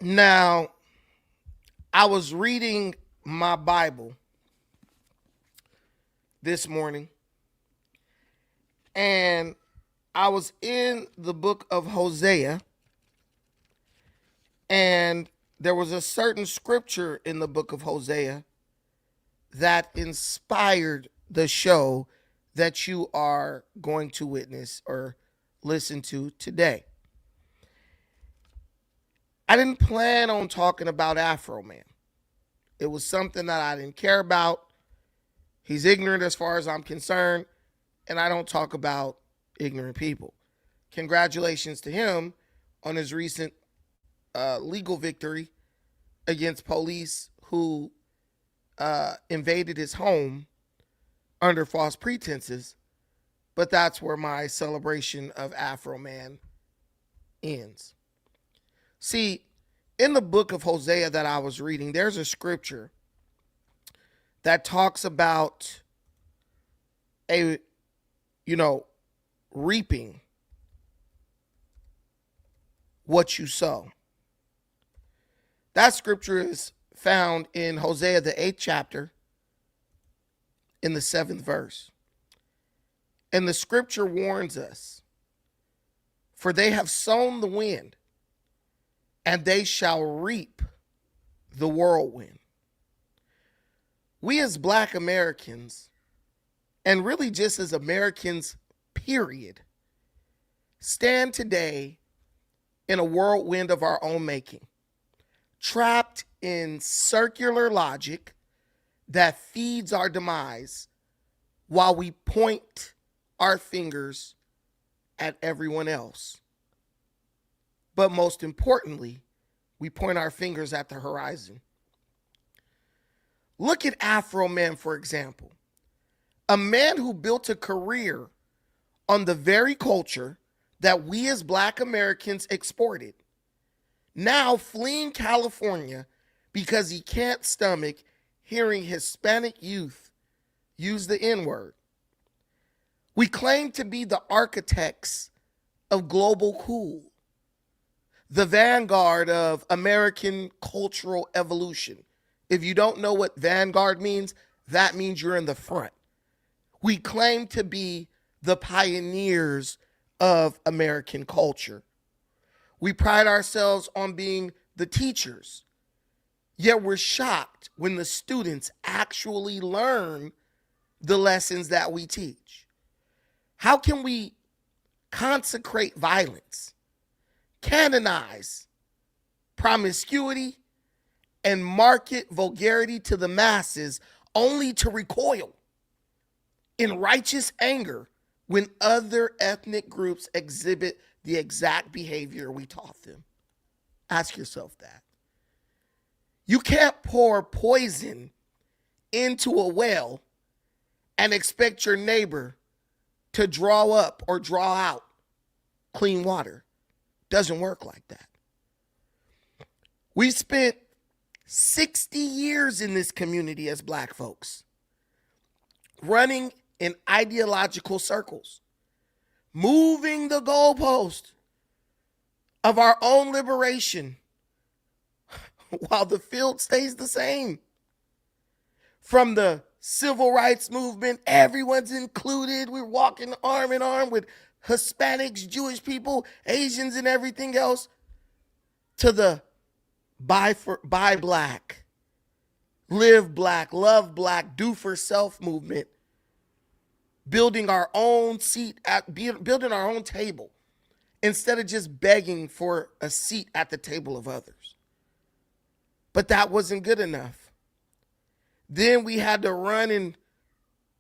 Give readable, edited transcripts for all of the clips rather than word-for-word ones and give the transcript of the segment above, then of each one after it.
Now, I was reading my Bible this morning, and I was in the book of Hosea, and there was a certain scripture in the book of Hosea that inspired the show that you are going to witness or listen to today. I didn't plan on talking about Afroman. It was something that I didn't care about. He's ignorant as far as I'm concerned, and I don't talk about ignorant people. Congratulations to him on his recent legal victory against police who invaded his home under false pretenses. But that's where my celebration of Afroman ends. See, in the book of Hosea that I was reading, there's a scripture that talks about reaping what you sow. That scripture is found in Hosea, the 8th chapter, in the 7th verse. And the scripture warns us, for they have sown the wind, and they shall reap the whirlwind. We as Black Americans, and really just as Americans, period, stand today in a whirlwind of our own making, trapped in circular logic that feeds our demise while we point our fingers at everyone else. But most importantly, we point our fingers at the horizon. Look at Afroman, for example. A man who built a career on the very culture that we as Black Americans exported, now fleeing California because he can't stomach hearing Hispanic youth use the N-word. We claim to be the architects of global cool, the vanguard of American cultural evolution. If you don't know what vanguard means, that means you're in the front. We claim to be the pioneers of American culture. We pride ourselves on being the teachers, yet we're shocked when the students actually learn the lessons that we teach. How can we consecrate violence, canonize promiscuity, and market vulgarity to the masses only to recoil in righteous anger when other ethnic groups exhibit the exact behavior we taught them? Ask yourself that. You can't pour poison into a well and expect your neighbor to draw up or draw out clean water. Doesn't work like that. We spent 60 years in this community as Black folks, running in ideological circles, moving the goalpost of our own liberation while the field stays the same. From the civil rights movement, everyone's included. We're walking arm in arm with Hispanics, Jewish people, Asians, and everything else, to the buy black, live black, love black, do for self movement, building our own seat building our own table instead of just begging for a seat at the table of others. But that wasn't good enough. Then we had to run, and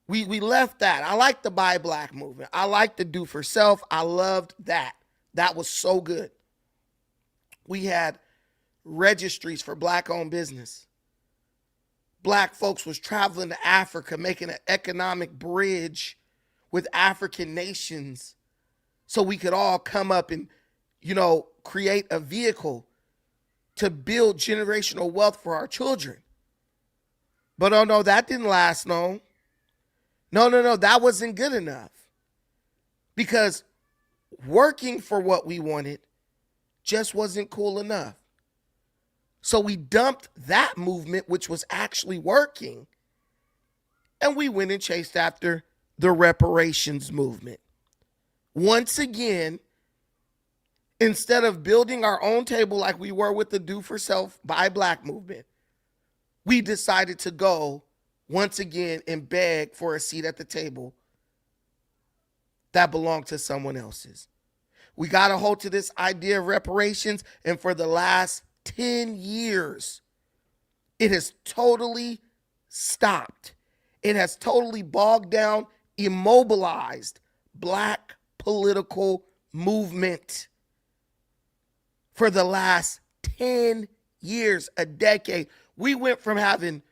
we left that. I like the buy black movement. I like the do for self. I loved that. That was so good. We had registries for Black owned business. Black folks was traveling to Africa, making an economic bridge with African nations so we could all come up and, create a vehicle to build generational wealth for our children. But oh no, that didn't last long. No, that wasn't good enough. Because working for what we wanted just wasn't cool enough. So we dumped that movement, which was actually working, and we went and chased after the reparations movement. Once again, instead of building our own table like we were with the Do for Self, Buy Black movement, we decided to go once again and beg for a seat at the table that belonged to someone else's. We got a hold to this idea of reparations, and for the last 10 years, it has totally stopped. It has totally bogged down, immobilized Black political movement. For the last 10 years, a decade, we went from having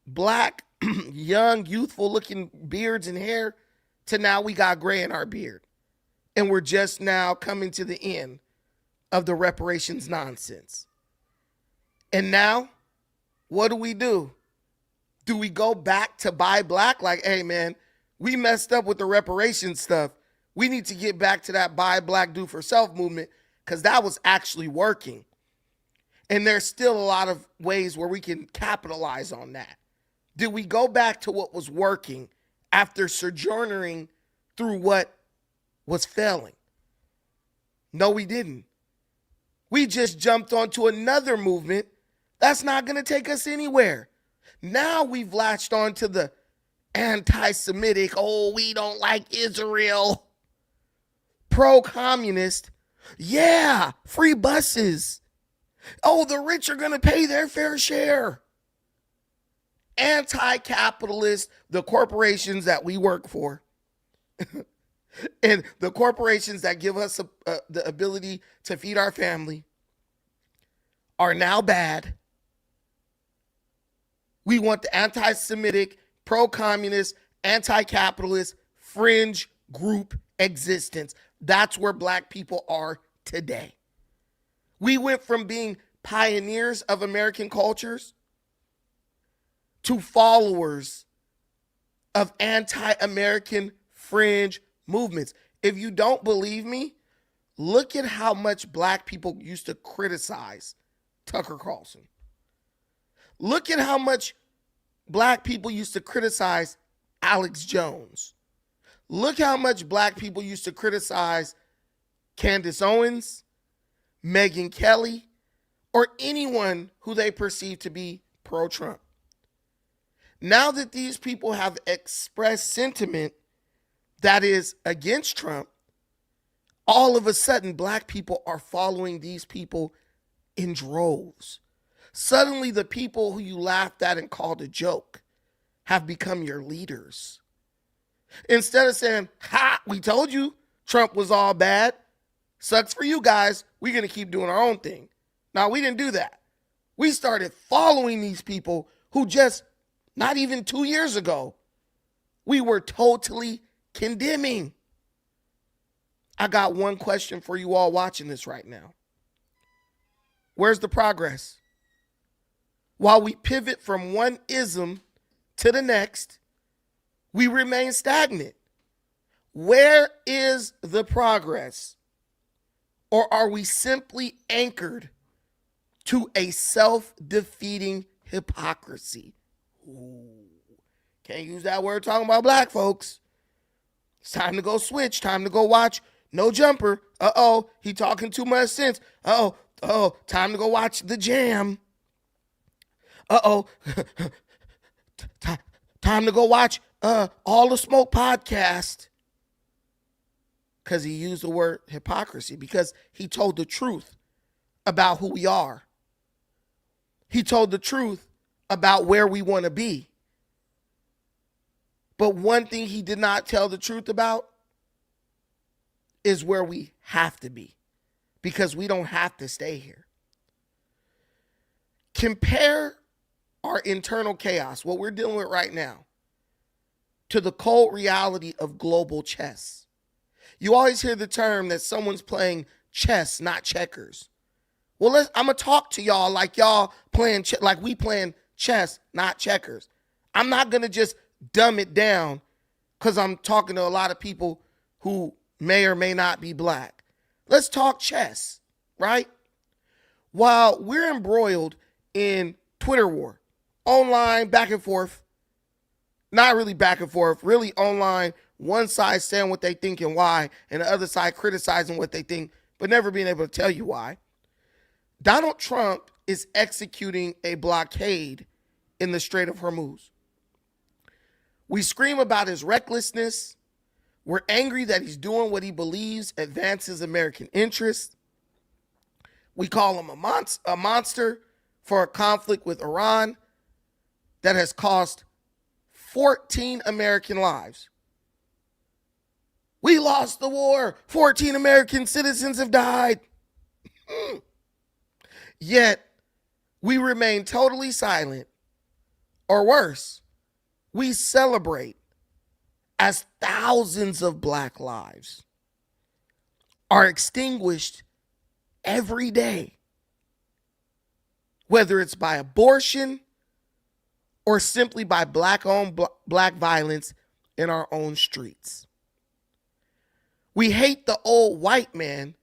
Black, young, youthful looking beards and hair to now we got gray in our beard. And we're just now coming to the end of the reparations nonsense. And now, what do? Do we go back to Buy Black? Like, hey man, we messed up with the reparations stuff. We need to get back to that Buy Black, Do for Self movement, because that was actually working. And there's still a lot of ways where we can capitalize on that. Did we go back to what was working after sojourning through what was failing? No, we didn't. We just jumped onto another movement that's not going to take us anywhere. Now we've latched onto the anti-Semitic, oh, we don't like Israel, pro-communist, yeah, free buses. Oh, the rich are going to pay their fair share. Anti-capitalist, the corporations that we work for and the corporations that give us the ability to feed our family are now bad. We want the anti-Semitic, pro-communist, anti-capitalist, fringe group existence. That's where Black people are today. We went from being pioneers of American cultures to followers of anti-American fringe movements. If you don't believe me, look at how much Black people used to criticize Tucker Carlson. Look at how much Black people used to criticize Alex Jones. Look how much Black people used to criticize Candace Owens, Megyn Kelly, or anyone who they perceive to be pro-Trump. Now that these people have expressed sentiment that is against Trump, all of a sudden Black people are following these people in droves. Suddenly the people who you laughed at and called a joke have become your leaders. Instead of saying, ha, we told you Trump was all bad. Sucks for you guys. We're going to keep doing our own thing. Now, we didn't do that. We started following these people who just, not even 2 years ago, we were totally condemning. I got one question for you all watching this right now. Where's the progress? While we pivot from one ism to the next, we remain stagnant. Where is the progress? Or are we simply anchored to a self-defeating hypocrisy? Ooh, can't use that word talking about Black folks. It's time to go switch. Time to go watch No Jumper. Uh-oh, he talking too much sense. Uh-oh, time to go watch The Jam. Uh-oh, time to go watch All the Smoke podcast. Because he used the word hypocrisy, because he told the truth about who we are. He told the truth about where we want to be. But one thing he did not tell the truth about is where we have to be, because we don't have to stay here. Compare our internal chaos, what we're dealing with right now, to the cold reality of global chess. You always hear the term that someone's playing chess, not checkers. Well, I'm going to talk to y'all like y'all playing, like we playing chess, not checkers. I'm not going to just dumb it down because I'm talking to a lot of people who may or may not be Black. Let's talk chess, right? While we're embroiled in Twitter war, online back and forth, not really back and forth, really online, one side saying what they think and why, and the other side criticizing what they think, but never being able to tell you why. Donald Trump is executing a blockade in the Strait of Hormuz. We scream about his recklessness. We're angry that he's doing what he believes advances American interests. We call him a monster for a conflict with Iran that has cost 14 American lives. We lost the war. 14 American citizens have died. Yet, we remain totally silent, or worse, we celebrate as thousands of black lives are extinguished every day, whether it's by abortion or simply by black-owned black violence in our own streets. We hate the old white man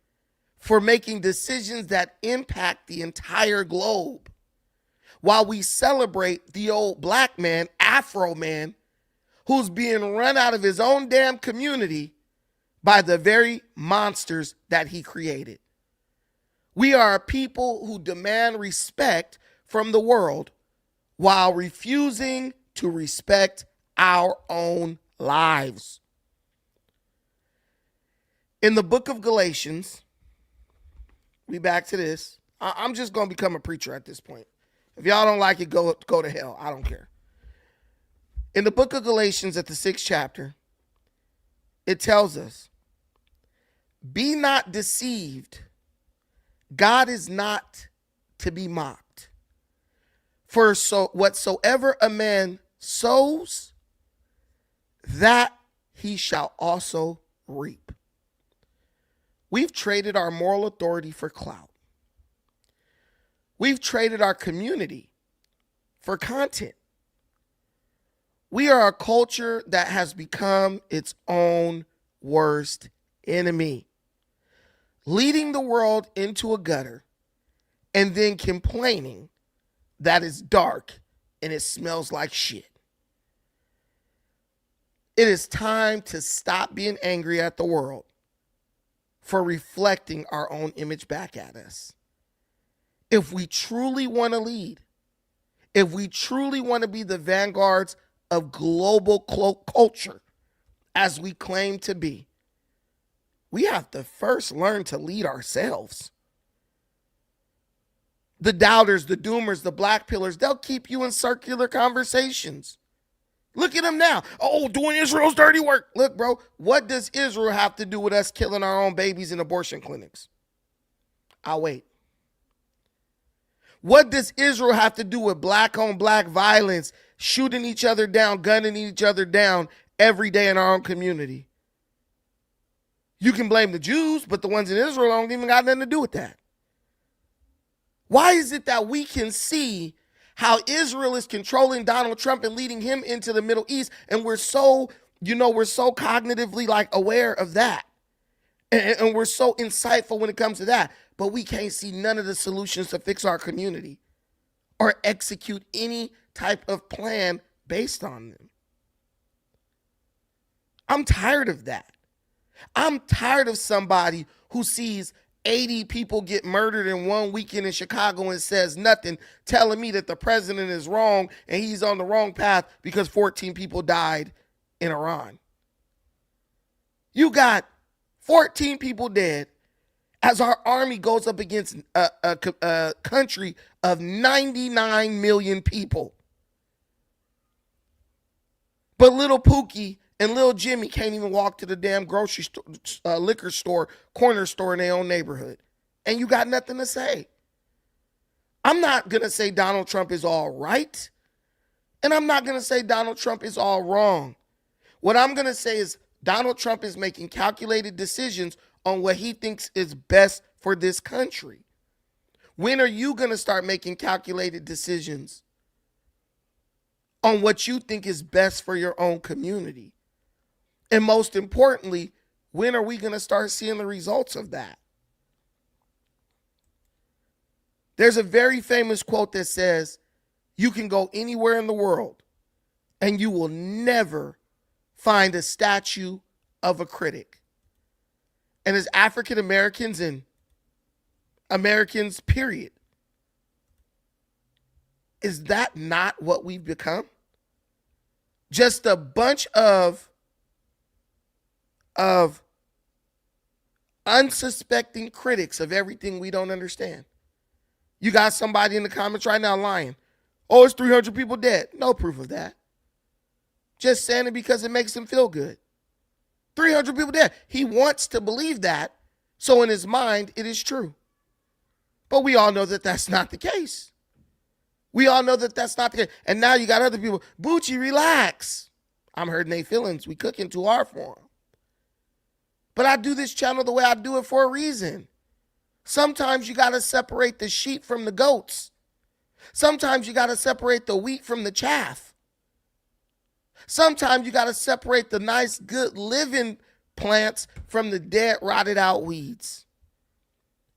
for making decisions that impact the entire globe, while we celebrate the old black man, Afroman, who's being run out of his own damn community by the very monsters that he created. We are a people who demand respect from the world while refusing to respect our own lives. In the book of Galatians, we back to this. I'm just going to become a preacher at this point. If y'all don't like it, go to hell. I don't care. In the book of Galatians at the 6th chapter, it tells us, be not deceived. God is not to be mocked. For so whatsoever a man sows, that he shall also reap. We've traded our moral authority for clout. We've traded our community for content. We are a culture that has become its own worst enemy, leading the world into a gutter and then complaining that it's dark and it smells like shit. It is time to stop being angry at the world for reflecting our own image back at us. If we truly want to lead, if we truly want to be the vanguards of global culture, as we claim to be, we have to first learn to lead ourselves. The doubters, the doomers, the black pillars, they'll keep you in circular conversations. Look at them now. Oh, doing Israel's dirty work. Look, bro, what does Israel have to do with us killing our own babies in abortion clinics? I'll wait. What does Israel have to do with black on black violence, shooting each other down, gunning each other down every day in our own community? You can blame the Jews, but the ones in Israel don't even got nothing to do with that. Why is it that we can see how Israel is controlling Donald Trump and leading him into the Middle East, and we're so cognitively like aware of that, and we're so insightful when it comes to that, but we can't see none of the solutions to fix our community or execute any type of plan based on them? I'm tired of that. I'm tired of somebody who sees 80 people get murdered in one weekend in Chicago and says nothing, telling me that the president is wrong and he's on the wrong path because 14 people died in Iran. You got 14 people dead as our army goes up against a country of 99 million people. But little Pookie and little Jimmy can't even walk to the damn grocery store, liquor store, corner store in their own neighborhood. And you got nothing to say. I'm not going to say Donald Trump is all right. And I'm not going to say Donald Trump is all wrong. What I'm going to say is Donald Trump is making calculated decisions on what he thinks is best for this country. When are you going to start making calculated decisions on what you think is best for your own community? And most importantly, when are we going to start seeing the results of that? There's a very famous quote that says, you can go anywhere in the world and you will never find a statue of a critic. And as African Americans and Americans, period, is that not what we've become? Just a bunch of unsuspecting critics of everything we don't understand. You got somebody in the comments right now lying. Oh, it's 300 people dead. No proof of that. Just saying it because it makes him feel good. 300 people dead. He wants to believe that, so in his mind, it is true. But we all know that that's not the case. We all know that that's not the case. And now you got other people. Bucci, relax. I'm hurting their feelings. We cooking too hard for them. But I do this channel the way I do it for a reason. Sometimes you got to separate the sheep from the goats. Sometimes you got to separate the wheat from the chaff. Sometimes you got to separate the nice, good living plants from the dead, rotted out weeds.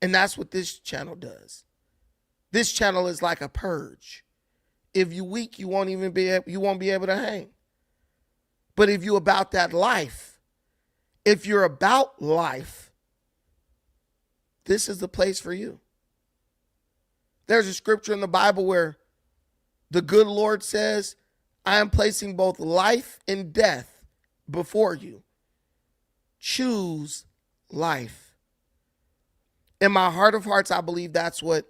And that's what this channel does. This channel is like a purge. If you weak, you won't be able to hang. But if you about that life, if you're about life, this is the place for you. There's a scripture in the Bible where the good Lord says, I am placing both life and death before you. Choose life. In my heart of hearts, I believe that's what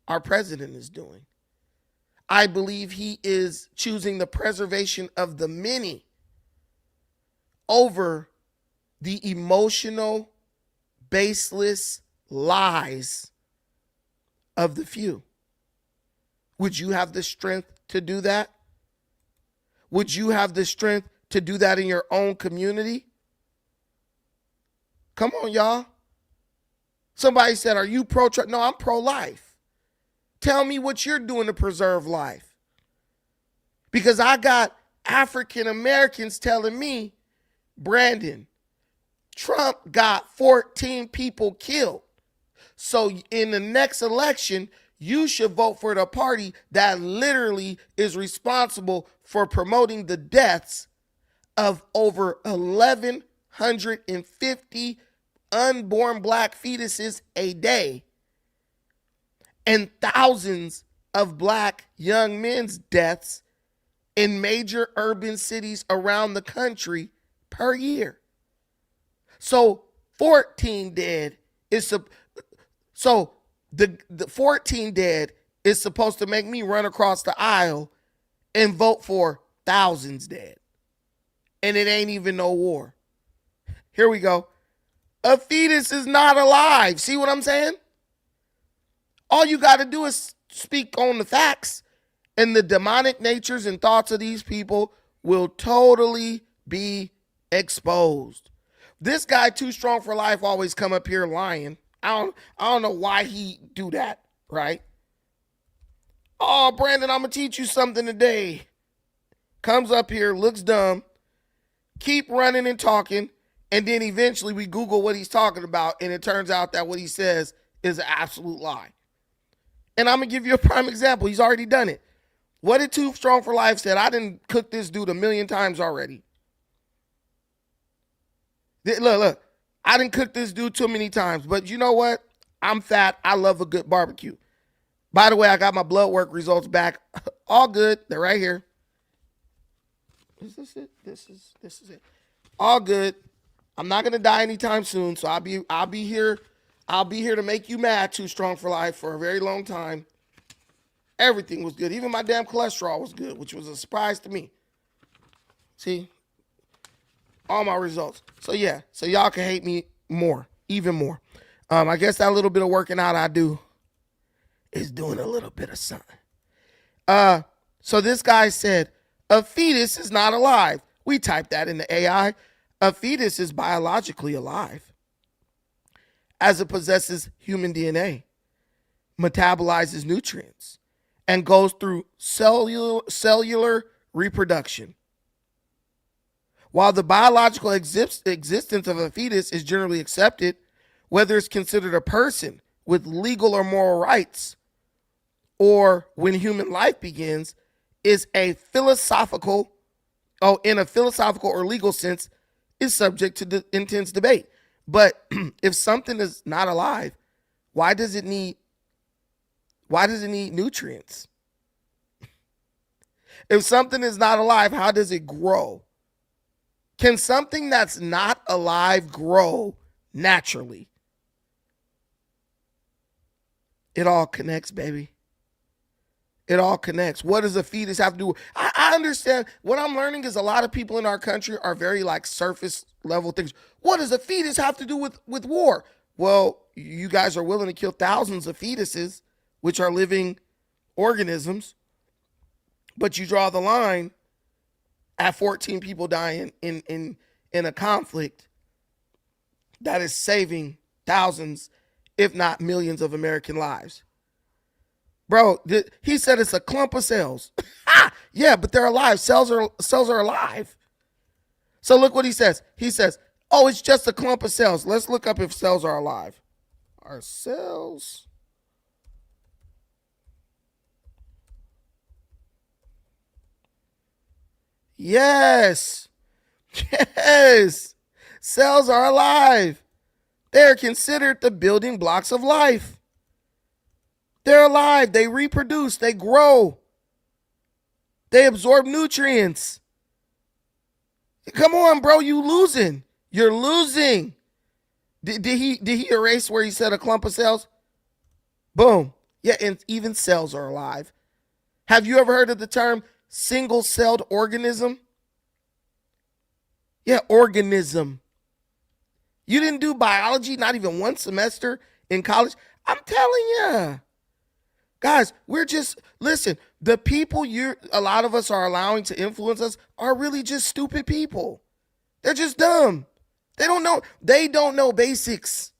our president is doing. I believe he is choosing the preservation of the many over the emotional, baseless lies of the few. Would you have the strength to do that? Would you have the strength to do that in your own community? Come on, y'all. Somebody said, are you pro-choice? No, I'm pro-life. Tell me what you're doing to preserve life. Because I got African Americans telling me, Brandon, Trump got 14 people killed. So in the next election, you should vote for the party that literally is responsible for promoting the deaths of over 1,150 unborn black fetuses a day and thousands of black young men's deaths in major urban cities around the country per year. So 14 dead is so the 14 dead is supposed to make me run across the aisle and vote for thousands dead. And it ain't even no war. Here we go. A fetus is not alive. See what I'm saying? All you got to do is speak on the facts, and the demonic natures and thoughts of these people will totally be exposed. This guy, Too Strong for Life, always come up here lying. I don't know why he do that, right? Oh, Brandon, I'm going to teach you something today. Comes up here, looks dumb, keep running and talking, and then eventually we Google what he's talking about, and it turns out that what he says is an absolute lie. And I'm going to give you a prime example. He's already done it. What did Too Strong for Life said? I didn't cook this dude a million times already. Look. I didn't cook this dude too many times, but you know what? I'm fat. I love a good barbecue. By the way, I got my blood work results back. All good. They're right here. Is this it? This is it. All good. I'm not gonna die anytime soon, so I'll be here. I'll be here to make you mad, Too Strong for Life, for a very long time. Everything was good. Even my damn cholesterol was good, which was a surprise to me. See? All my results. So yeah, so y'all can hate me more, even more. I guess that little bit of working out I do is doing a little bit of something. So this guy said, a fetus is not alive. We typed that in the AI. A fetus is biologically alive, as it possesses human DNA, metabolizes nutrients, and goes through cellular reproduction. While the biological existence of a fetus is generally accepted, whether it's considered a person with legal or moral rights, or when human life begins is a philosophical, in a philosophical or legal sense, is subject to intense debate. But if something is not alive, why does it need nutrients? If something is not alive, how does it grow? Can something that's not alive grow naturally? It all connects, baby. It all connects. What does a fetus have to do? I understand. What I'm learning is a lot of people in our country are very like surface level things. What does a fetus have to do with war? Well, you guys are willing to kill thousands of fetuses, which are living organisms, but you draw the line at 14 people dying in a conflict that is saving thousands, if not millions of American lives. Bro, he said it's a clump of cells. Yeah, but they're alive. Cells are alive. So look what he says. He says, oh, it's just a clump of cells. Let's look up if cells are alive. Are cells? Yes. Yes. Cells are alive. They are considered the building blocks of life. They're alive. They reproduce. They grow. They absorb nutrients. Come on, bro. You losing. You're losing. Did he erase where he said a clump of cells? Boom. Yeah, and even cells are alive. Have you ever heard of the term single-celled organism? Yeah, organism. You didn't do biology, not even one semester in college? I'm telling you. Guys, listen, the people a lot of us are allowing to influence us are really just stupid people. They're just dumb. They don't know basics,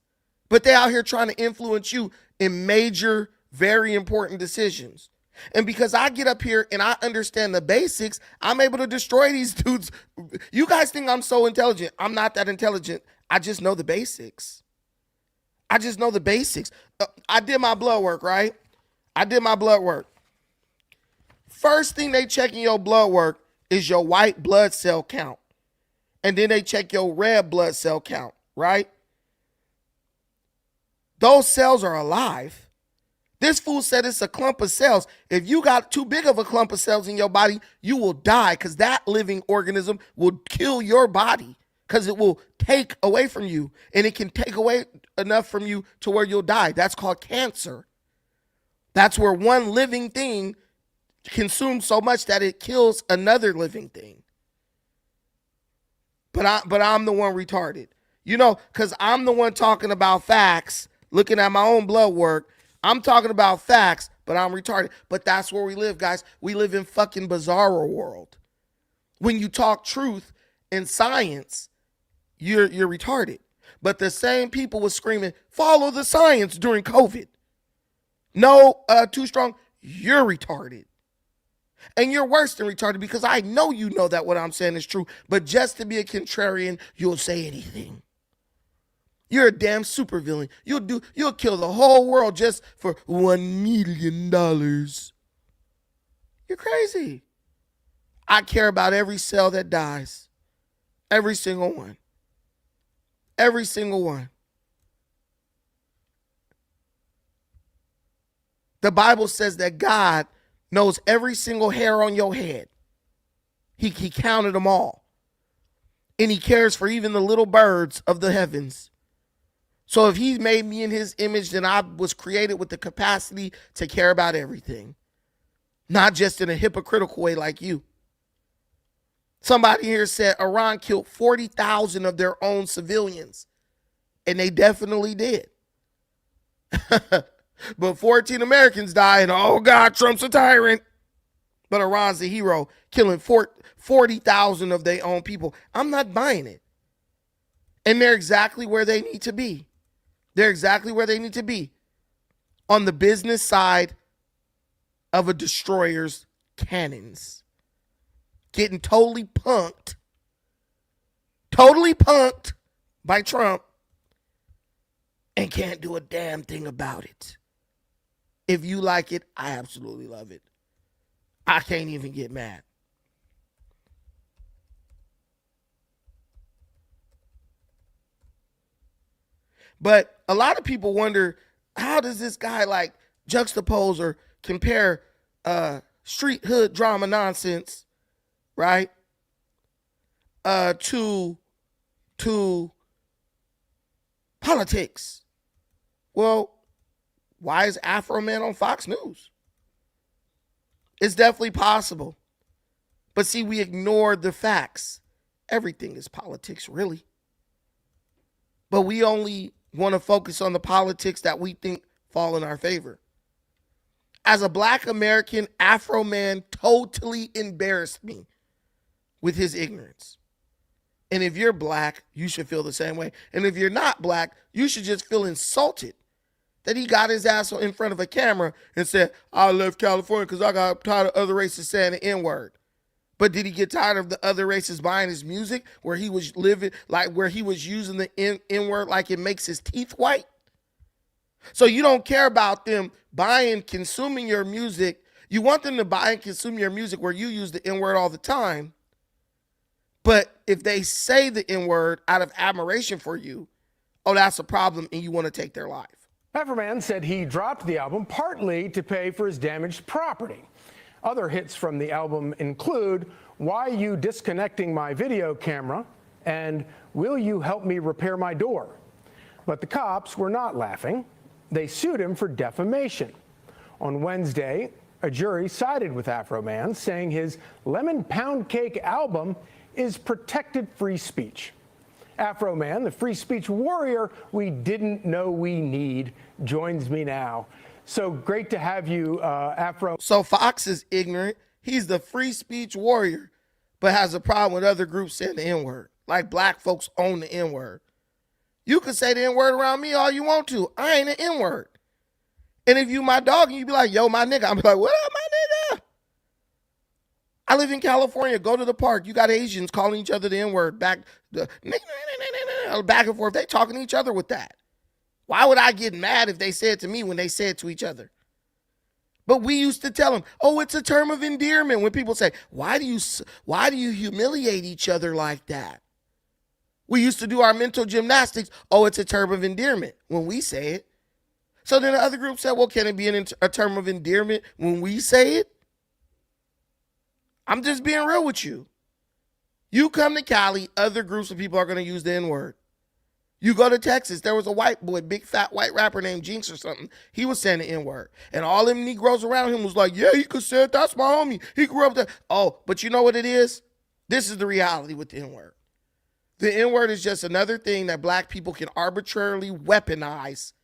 but they out here trying to influence you in major, very important decisions. And because I get up here and I understand the basics, I'm able to destroy these dudes. You guys think I'm so intelligent. I'm not that intelligent. I just know the basics. I just know the basics. I did my blood work, right? First thing they check in your blood work is your white blood cell count. And then they check your red blood cell count, right? Those cells are alive. This fool said it's a clump of cells. If you got too big of a clump of cells in your body, you will die because that living organism will kill your body because it will take away from you. And it can take away enough from you to where you'll die. That's called cancer. That's where one living thing consumes so much that it kills another living thing. But I'm the one retarded. You know, because I'm the one talking about facts, looking at my own blood work. I'm talking about facts, but I'm retarded. But that's where we live, guys. We live in fucking bizarro world. When you talk truth and science, you're retarded. But the same people was screaming, follow the science during COVID. No, too strong. You're retarded. And you're worse than retarded because I know you know that what I'm saying is true. But just to be a contrarian, you'll say anything. You're a damn supervillain. You'll kill the whole world just for $1 million. You're crazy. I care about every cell that dies. Every single one. Every single one. The Bible says that God knows every single hair on your head. He counted them all. And he cares for even the little birds of the heavens. So if he made me in his image, then I was created with the capacity to care about everything. Not just in a hypocritical way like you. Somebody here said Iran killed 40,000 of their own civilians. And they definitely did. But 14 Americans died, and oh God, Trump's a tyrant. But Iran's a hero, killing 40,000 of their own people. I'm not buying it. And they're exactly where they need to be. They're exactly where they need to be. On the business side of a destroyer's cannons. Getting totally punked by Trump and can't do a damn thing about it. If you like it, I absolutely love it. I can't even get mad. But a lot of people wonder, how does this guy like juxtapose or compare street hood drama nonsense, right? To politics. Well, why is Afroman on Fox News? It's definitely possible. But see, we ignored the facts. Everything is politics, really. But we only want to focus on the politics that we think fall in our favor. As a Black American, Afroman totally embarrassed me with his ignorance. And if you're Black, you should feel the same way. And if you're not Black, you should just feel insulted that he got his ass in front of a camera and said, I left California because I got tired of other races saying the N-word. But did he get tired of the other races buying his music where he was living, like where he was using the N-word like it makes his teeth white? So you don't care about them buying, consuming your music. You want them to buy and consume your music where you use the N-word all the time. But if they say the N-word out of admiration for you, oh, that's a problem and you want to take their life. Afroman said he dropped the album partly to pay for his damaged property. Other hits from the album include Why You Disconnecting My Video Camera and Will You Help Me Repair My Door? But the cops were not laughing. They sued him for defamation. On Wednesday, a jury sided with Afroman, saying his Lemon Pound Cake album is protected free speech. Afroman, the free speech warrior we didn't know we need, joins me now. So great to have you, Afro. So Fox is ignorant. He's the free speech warrior, but has a problem with other groups saying the N-word. Like Black folks own the N-word. You can say the N-word around me all you want to. I ain't an N-word. And if you my dog and you be like, yo, my nigga, I'm like, what up, my nigga? I live in California. Go to the park. You got Asians calling each other the N-word back and forth. They talking to each other with that. Why would I get mad if they say it to me when they say it to each other? But we used to tell them, oh, it's a term of endearment. When people say, why do you humiliate each other like that? We used to do our mental gymnastics. Oh, it's a term of endearment when we say it. So then the other group said, well, can it be a term of endearment when we say it? I'm just being real with you. You come to Cali, other groups of people are going to use the N-word. You go to Texas, there was a white boy, big fat white rapper named Jinx or something. He was saying the N-word. And all them Negroes around him was like, yeah, he could say it. That's my homie. He grew up there. Oh, but you know what it is? This is the reality with the N-word. The N-word is just another thing that Black people can arbitrarily weaponize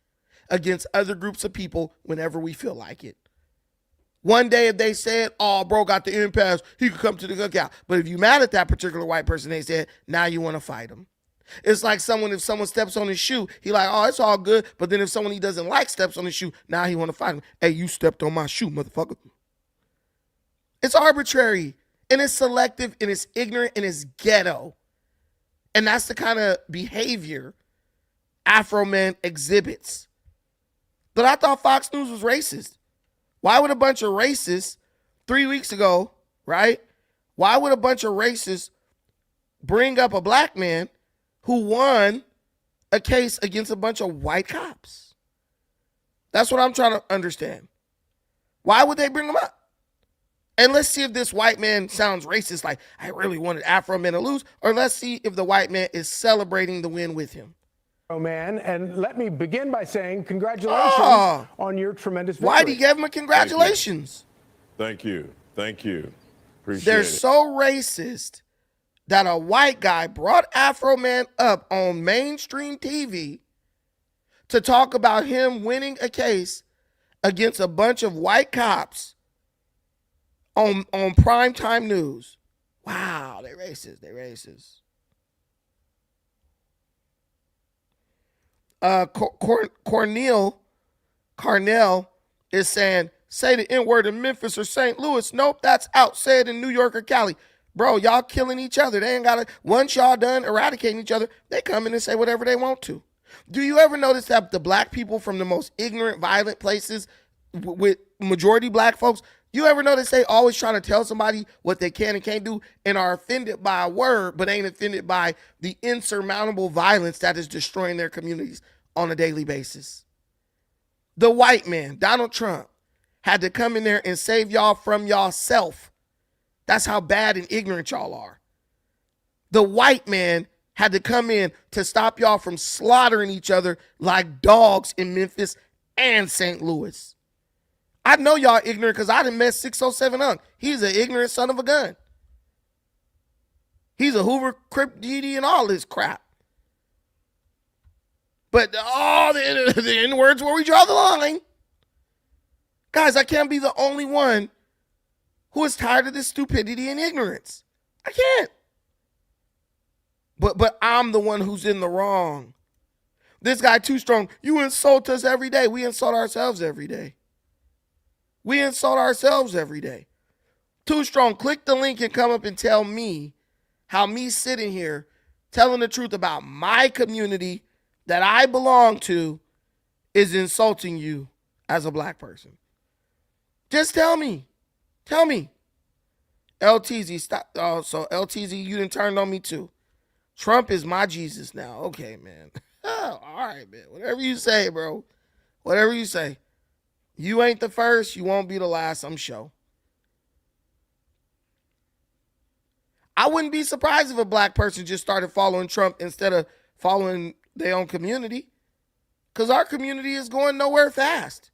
against other groups of people whenever we feel like it. One day if they said, oh, bro got the impasse, he could come to the cookout. But if you mad at that particular white person, they said, now you want to fight him. It's like if someone steps on his shoe, he like, oh, it's all good. But then if someone he doesn't like steps on his shoe, now he want to fight him. Hey, you stepped on my shoe, motherfucker. It's arbitrary, and it's selective, and it's ignorant, and it's ghetto. And that's the kind of behavior Afroman exhibits. But I thought Fox News was racist. Why would a bunch of racists 3 weeks ago, right? Why would a bunch of racists bring up a Black man who won a case against a bunch of white cops? That's what I'm trying to understand. Why would they bring him up? And let's see if this white man sounds racist, like, I really wanted Afroman to lose, or let's see if the white man is celebrating the win with him. Man, and let me begin by saying congratulations on your tremendous victory. Why'd he give him a congratulations? Thank you. Thank you. Appreciate They're it. so racist that a white guy brought Afroman up on mainstream TV to talk about him winning a case against a bunch of white cops on primetime news. Wow, they racist. They racist. Carnell is saying, say the N-word in Memphis or St. Louis. Nope, that's out. Say it in New York or Cali. Bro, y'all killing each other. They ain't got to, once y'all done eradicating each other, they come in and say whatever they want to. Do you ever notice that the Black people from the most ignorant, violent places with majority black folks, you ever notice they always trying to tell somebody what they can and can't do and are offended by a word, but ain't offended by the insurmountable violence that is destroying their communities on a daily basis? The white man, Donald Trump, had to come in there and save y'all from y'allself. That's how bad and ignorant y'all are. The white man had to come in to stop y'all from slaughtering each other like dogs in Memphis and St. Louis. I know y'all ignorant because I done met 607 Unk. He's an ignorant son of a gun. He's a Hoover, Crip, DD, and all this crap. But all the N-words where we draw the line. Guys, I can't be the only one who is tired of this stupidity and ignorance. I can't. But I'm the one who's in the wrong. This guy too strong. You insult us every day. We insult ourselves every day. We insult ourselves every day. Too strong. Click the link and come up and tell me how me sitting here telling the truth about my community that I belong to is insulting you as a black person. Just tell me. Tell me. LTZ, stop. Oh, so LTZ, you done turned on me too. Trump is my Jesus now. Okay, man. Oh, all right, man. Whatever you say, bro. Whatever you say. You ain't the first. You won't be the last, I'm sure. I wouldn't be surprised if a black person just started following Trump instead of following their own community. Because our community is going nowhere fast.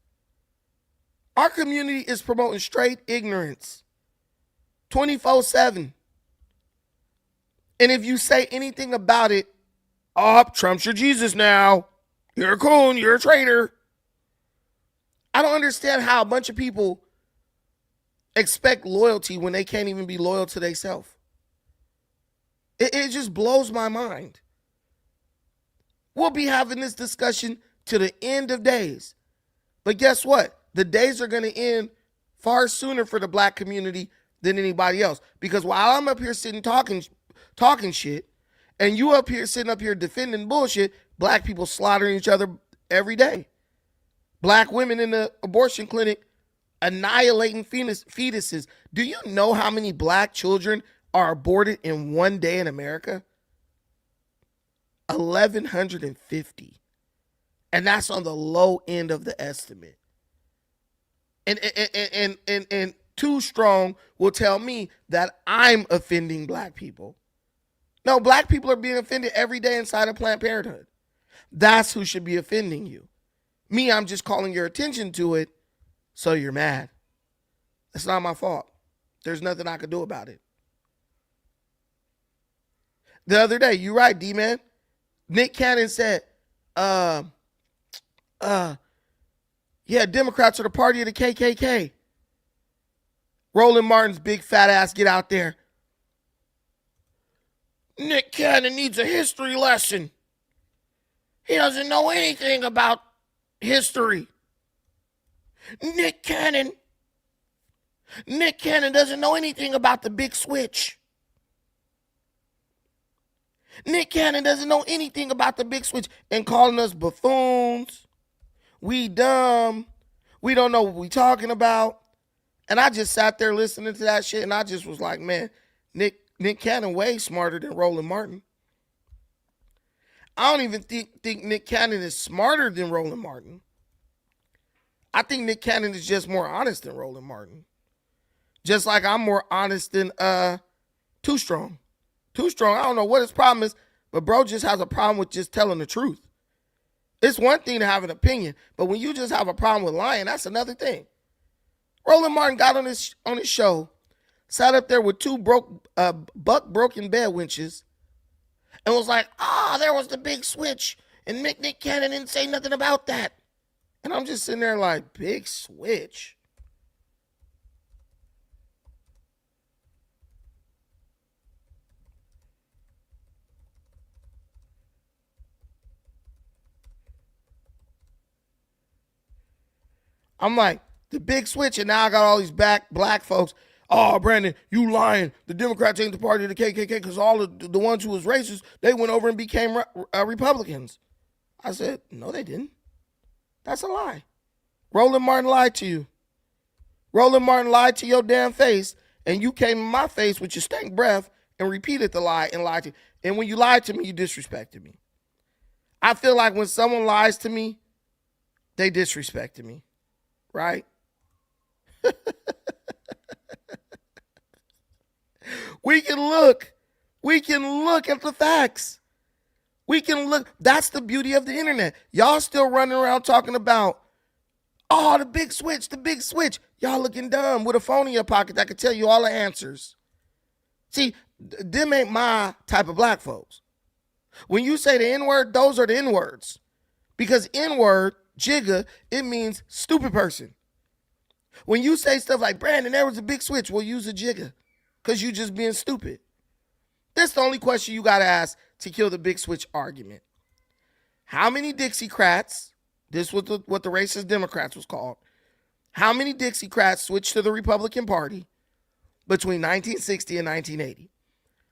Our community is promoting straight ignorance. 24/7. And if you say anything about it, oh, Trump's your Jesus now. You're a coon. You're a traitor. I don't understand how a bunch of people expect loyalty when they can't even be loyal to themselves. It just blows my mind. We'll be having this discussion to the end of days. But guess what? The days are going to end far sooner for the black community than anybody else. Because while I'm up here sitting talking shit, and you up here sitting up here defending bullshit, black people slaughtering each other every day. Black women in the abortion clinic annihilating fetuses. Do you know how many black children are aborted in one day in America? 1,150. And that's on the low end of the estimate. And Too Strong will tell me that I'm offending black people. No, black people are being offended every day inside of Planned Parenthood. That's who should be offending you. Me, I'm just calling your attention to it, so you're mad. It's not my fault. There's nothing I could do about it. The other day, you're right, D-Man. Nick Cannon said, yeah, Democrats are the party of the KKK. Roland Martin's big fat ass get out there. Nick Cannon needs a history lesson. He doesn't know anything about history. Nick Cannon doesn't know anything about the big switch. Nick Cannon doesn't know anything about the big switch and calling us buffoons. We dumb. We don't know what we talking about. And I just sat there listening to that shit and I just was like, man, Nick Cannon way smarter than Roland Martin. I don't even think Nick Cannon is smarter than Roland Martin. I think Nick Cannon is just more honest than Roland Martin. Just like I'm more honest than Too Strong. Too Strong, I don't know what his problem is, but bro just has a problem with just telling the truth. It's one thing to have an opinion, but when you just have a problem with lying, that's another thing. Roland Martin got on his show, sat up there with two buck broken bed winches, and was like, there was the big switch, and Nick Cannon didn't say nothing about that. And I'm just sitting there like, big switch? I'm like, the big switch, and now I got all these black folks. Oh, Brandon, you lying. The Democrats ain't the party of the KKK because all of the ones who was racist, they went over and became Republicans. I said, no, they didn't. That's a lie. Roland Martin lied to you. Roland Martin lied to your damn face, and you came in my face with your stank breath and repeated the lie and lied to you. And when you lied to me, you disrespected me. I feel like when someone lies to me, they disrespected me, right? We can look at the facts. We can look. That's the beauty of the internet. Y'all still running around talking about, oh, the big switch, the big switch. Y'all looking dumb with a phone in your pocket that could tell you all the answers. See, them ain't my type of black folks. When you say the N-word, those are the N-words. Because N-word, jigga, it means stupid person. When you say stuff like, Brandon, there was a big switch, we'll use a jigga. Because you just being stupid. That's the only question you got to ask to kill the big switch argument. How many Dixiecrats, this was what the racist Democrats was called, how many Dixiecrats switched to the Republican Party between 1960 and 1980?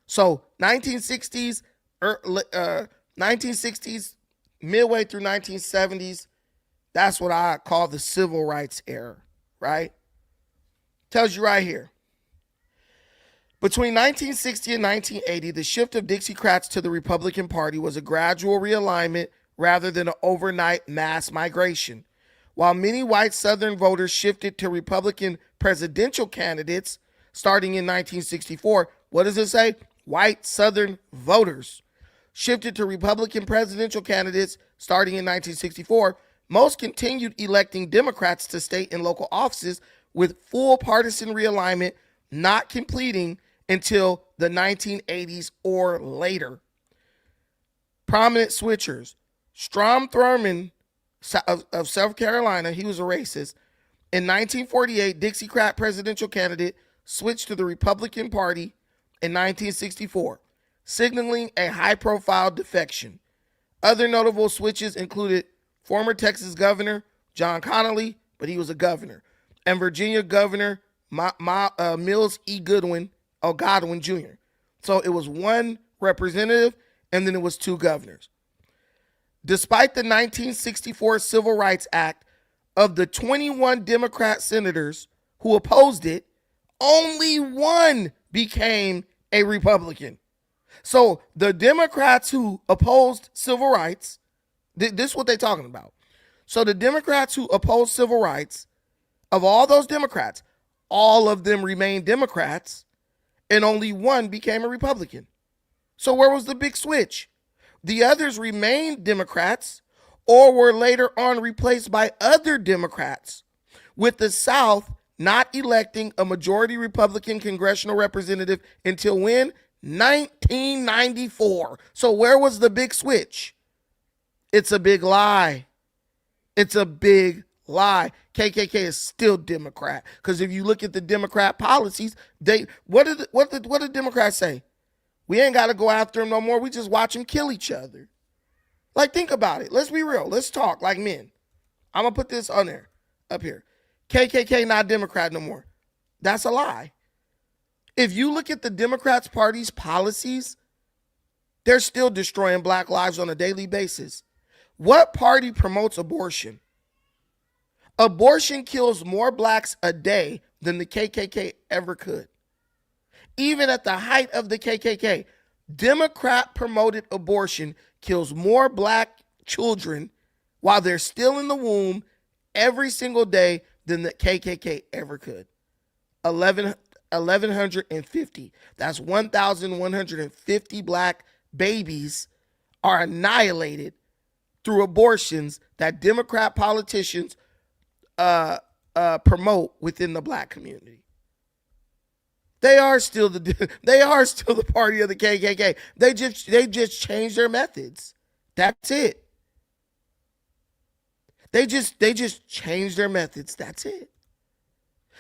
So 1960s, 1960s, midway through 1970s, that's what I call the civil rights era, right? Tells you right here. Between 1960 and 1980, the shift of Dixiecrats to the Republican Party was a gradual realignment rather than an overnight mass migration. While many white Southern voters shifted to Republican presidential candidates starting in 1964, what does it say? White Southern voters shifted to Republican presidential candidates starting in 1964. Most continued electing Democrats to state and local offices with full partisan realignment not completing until the 1980s or later. Prominent switchers. Strom Thurmond of South Carolina, he was a racist. In 1948, Dixiecrat presidential candidate switched to the Republican Party in 1964, signaling a high-profile defection. Other notable switches included former Texas Governor John Connally, but he was a governor, and Virginia Governor Mills E. Godwin Jr. So it was one representative, and then it was two governors. Despite the 1964 Civil Rights Act, of the 21 Democrat senators who opposed it, only one became a Republican. So the Democrats who opposed civil rights, this is what they're talking about. So the Democrats who opposed civil rights, of all those Democrats, all of them remained Democrats, and only one became a Republican. So where was the big switch? The others remained Democrats or were later on replaced by other Democrats, with the South not electing a majority Republican congressional representative until when? 1994. So where was the big switch? It's a big lie. It's a big lie. KKK is still Democrat, because if you look at the Democrat policies, what did Democrats say? We ain't got to go after them no more. We just watch them kill each other. Like, think about it. Let's be real. Let's talk like men. I'm going to put this on there, up here. KKK not Democrat no more. That's a lie. If you look at the Democrats Party's policies, they're still destroying black lives on a daily basis. What party promotes abortion? Abortion kills more blacks a day than the KKK ever could. Even at the height of the KKK, Democrat-promoted abortion kills more black children while they're still in the womb every single day than the KKK ever could. 1,150. That's 1,150 black babies are annihilated through abortions that Democrat politicians promote within the black community. They are still the party of the KKK. They just changed their methods. That's it. They just changed their methods. That's it.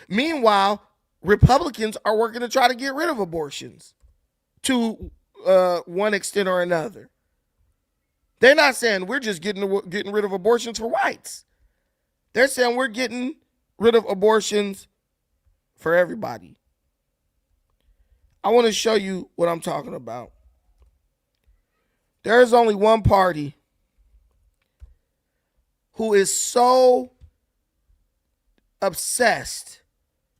Meanwhile, Republicans are working to try to get rid of abortions to one extent or another. They're not saying we're just getting rid of abortions for whites. They're saying we're getting rid of abortions for everybody. I want to show you what I'm talking about. There is only one party who is so obsessed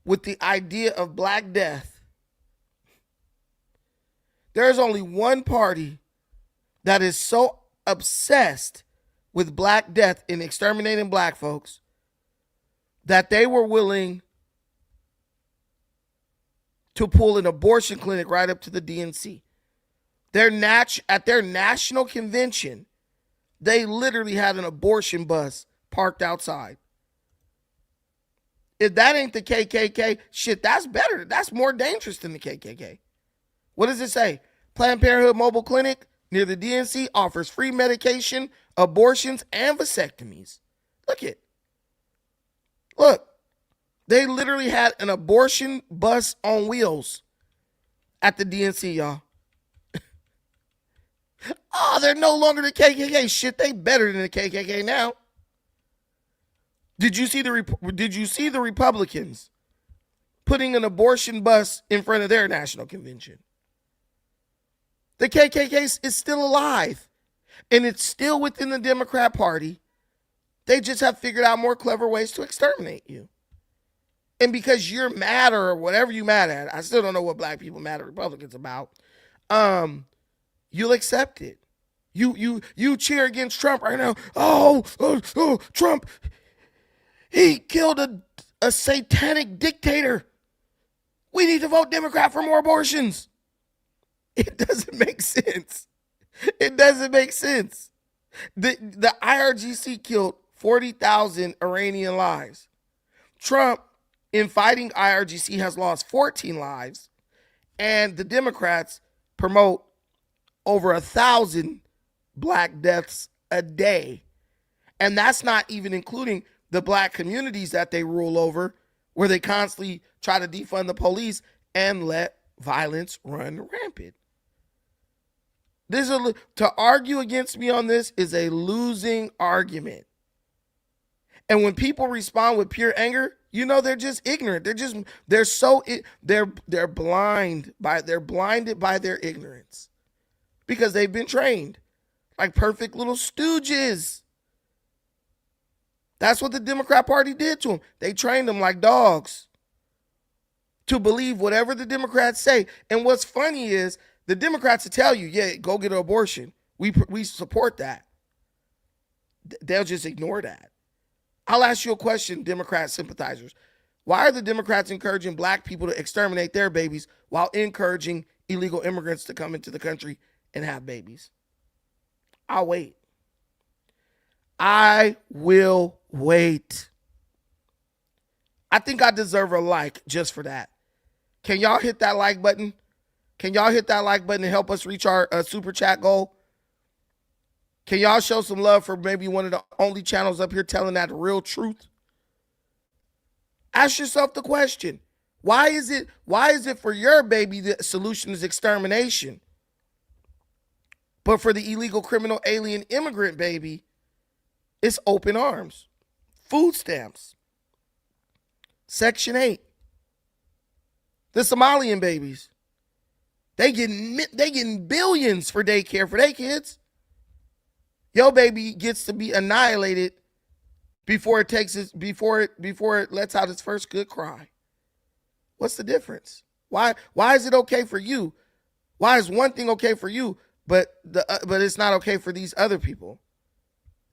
with the idea of Black Death, there's only one party that is so obsessed with Black Death and exterminating Black folks that they were willing to pull an abortion clinic right up to the DNC. At their national convention, they literally had an abortion bus parked outside. If that ain't the KKK, shit, that's better. That's more dangerous than the KKK. What does it say? Planned Parenthood Mobile Clinic near the DNC offers free medication, abortions, and vasectomies. Look, they literally had an abortion bus on wheels at the DNC, y'all. Oh, they're no longer the KKK. Shit, they better than the KKK now. Did you see the Republicans putting an abortion bus in front of their national convention? The KKK is still alive, and it's still within the Democrat Party. They just have figured out more clever ways to exterminate you. And because you're mad or whatever you mad at, I still don't know what Black people mad at Republicans about. You'll accept it. You cheer against Trump right now. Oh, Trump. He killed a satanic dictator. We need to vote Democrat for more abortions. It doesn't make sense. It doesn't make sense. The IRGC killed 40,000 Iranian lives. Trump, in fighting IRGC, has lost 14 lives. And the Democrats promote over 1,000 Black deaths a day. And that's not even including the Black communities that they rule over, where they constantly try to defund the police and let violence run rampant. To argue against me on this is a losing argument. And when people respond with pure anger, they're just ignorant. They're blinded by their ignorance because they've been trained like perfect little stooges. That's what the Democrat Party did to them. They trained them like dogs to believe whatever the Democrats say. And what's funny is the Democrats will tell you, yeah, go get an abortion. We support that. They'll just ignore that. I'll ask you a question, Democrat sympathizers. Why are the Democrats encouraging Black people to exterminate their babies while encouraging illegal immigrants to come into the country and have babies? I'll wait. I will wait. I think I deserve a like just for that. Can y'all hit that like button? Can y'all hit that like button and help us reach our super chat goal? Can y'all show some love for maybe one of the only channels up here telling that real truth? Ask yourself the question. Why is it for your baby the solution is extermination? But for the illegal criminal alien immigrant baby, it's open arms, food stamps, Section 8. The Somalian babies, they getting billions for daycare for their kids. Your baby gets to be annihilated before it lets out its first good cry. What's the difference? Why is it okay for you? Why is one thing okay for you, but it's not okay for these other people?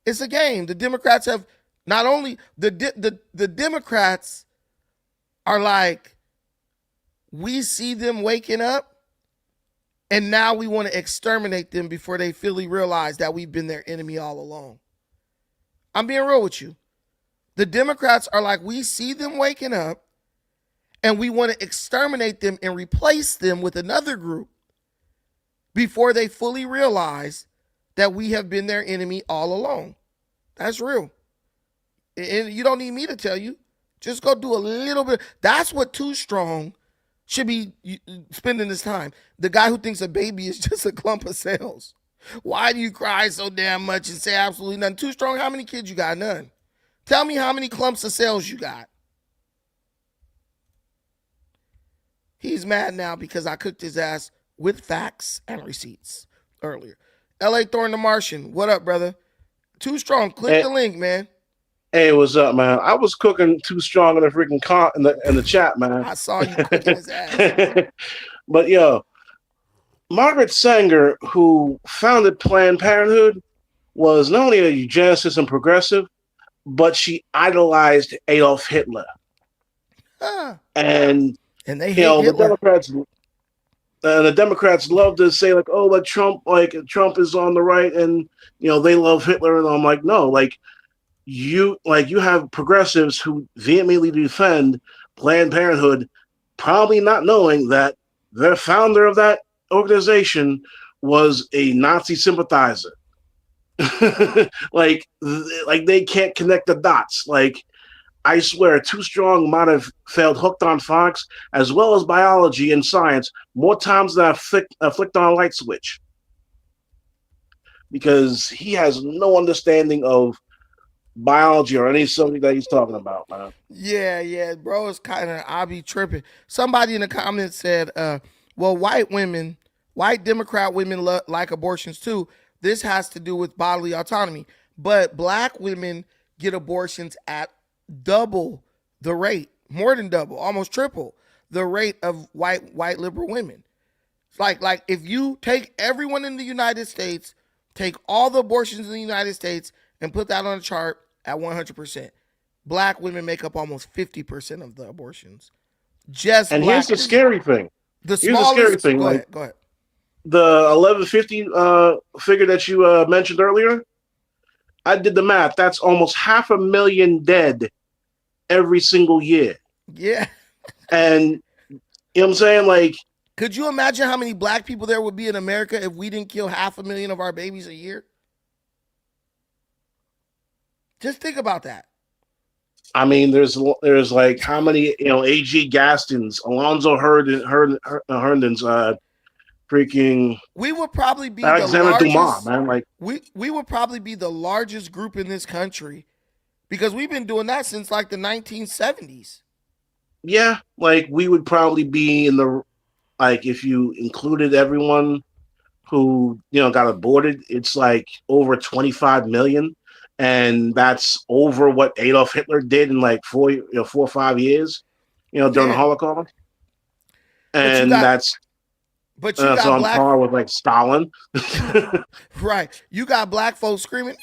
It's a game. The Democrats have not only the Democrats are like, we see them waking up and now we want to exterminate them before they fully realize that we've been their enemy all along. I'm being real with you. The Democrats are like, we see them waking up and we want to exterminate them and replace them with another group before they fully realize that we have been their enemy all along. That's real. And you don't need me to tell you. Just go do a little bit. That's what Too Strong should be spending his time. The guy who thinks a baby is just a clump of cells. Why do you cry so damn much and say absolutely nothing? Too Strong, how many kids you got? None. Tell me how many clumps of cells you got. He's mad now because I cooked his ass with facts and receipts earlier. L.A. Thorn the Martian, what up, brother? Too Strong, click the link, man. Hey, what's up, man? I was cooking too strong in the freaking in the chat, man. I saw you cooking his ass. But yo, Margaret Sanger, who founded Planned Parenthood, was not only a eugenicist and progressive, but she idolized Adolf Hitler. Huh. And they hate Hitler. The Democrats love to say like, oh, Trump is on the right, and they love Hitler, and I'm like, no, you have progressives who vehemently defend Planned Parenthood, probably not knowing that the founder of that organization was a Nazi sympathizer. like they can't connect the dots. Like, I swear, Too Strong might have failed Hooked on Fox as well as biology and science more times than I flicked on a light switch, because he has no understanding of biology or any subject that he's talking about, man. Yeah, bro, it's kind of, I be tripping. Somebody in the comments said, well, white Democrat women like abortions too. This has to do with bodily autonomy. But black women get abortions at double the rate, more than double, almost triple the rate of white liberal women. It's like if you take everyone in the United States, take all the abortions in the United States and put that on a chart at 100%, black women make up almost 50% of the abortions. And here's the scary thing. Go ahead. The 1150 figure that you mentioned earlier, I did the math. That's almost 500,000 dead every single year. Yeah. And you know what I'm saying? Like, could you imagine how many black people there would be in America if we didn't kill 500,000 of our babies a year? Just think about that. I mean, there's like how many, A.G. Gaston's, Alonzo Herndon's, freaking. We would probably be Alexander Dumas, man. Like, we would probably be the largest group in this country, because we've been doing that since like the 1970s. Yeah, like we would probably be in the, like, if you included everyone who got aborted, it's like over 25 million. And that's over what Adolf Hitler did in like 4 or 5 years, during the Holocaust. And that's on par with like Stalin. Right. You got black folks screaming,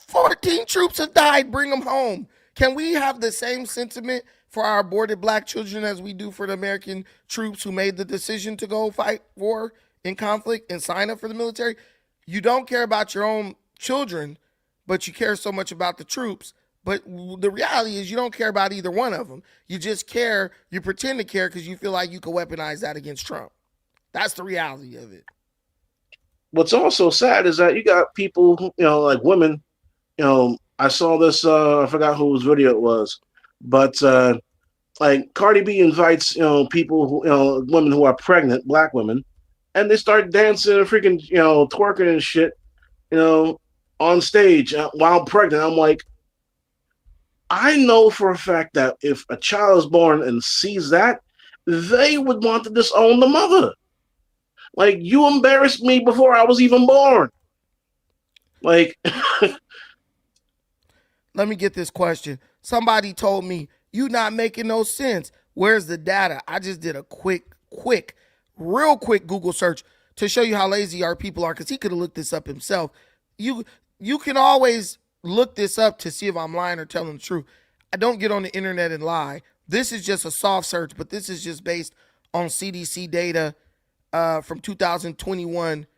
14 troops have died, bring them home. Can we have the same sentiment for our aborted black children as we do for the American troops who made the decision to go fight war in conflict and sign up for the military? You don't care about your own children, but you care so much about the troops. But the reality is you don't care about either one of them. You just care, you pretend to care because you feel like you can weaponize that against Trump. That's the reality of it. What's also sad is that you got people, like women, I saw this, I forgot whose video it was, but like Cardi B invites, people who, women who are pregnant, black women, and they start dancing and freaking, twerking and shit, on stage while pregnant. I'm like, I know for a fact that if a child is born and sees that, they would want to disown the mother. Like, you embarrassed me before I was even born. Like, let me get this question. Somebody told me, you not making no sense. Where's the data? I just did a real quick Google search to show you how lazy our people are, because he could have looked this up himself. You can always look this up to see if I'm lying or telling the truth. I don't get on the internet and lie. This is just a soft search, but this is just based on CDC data from 2021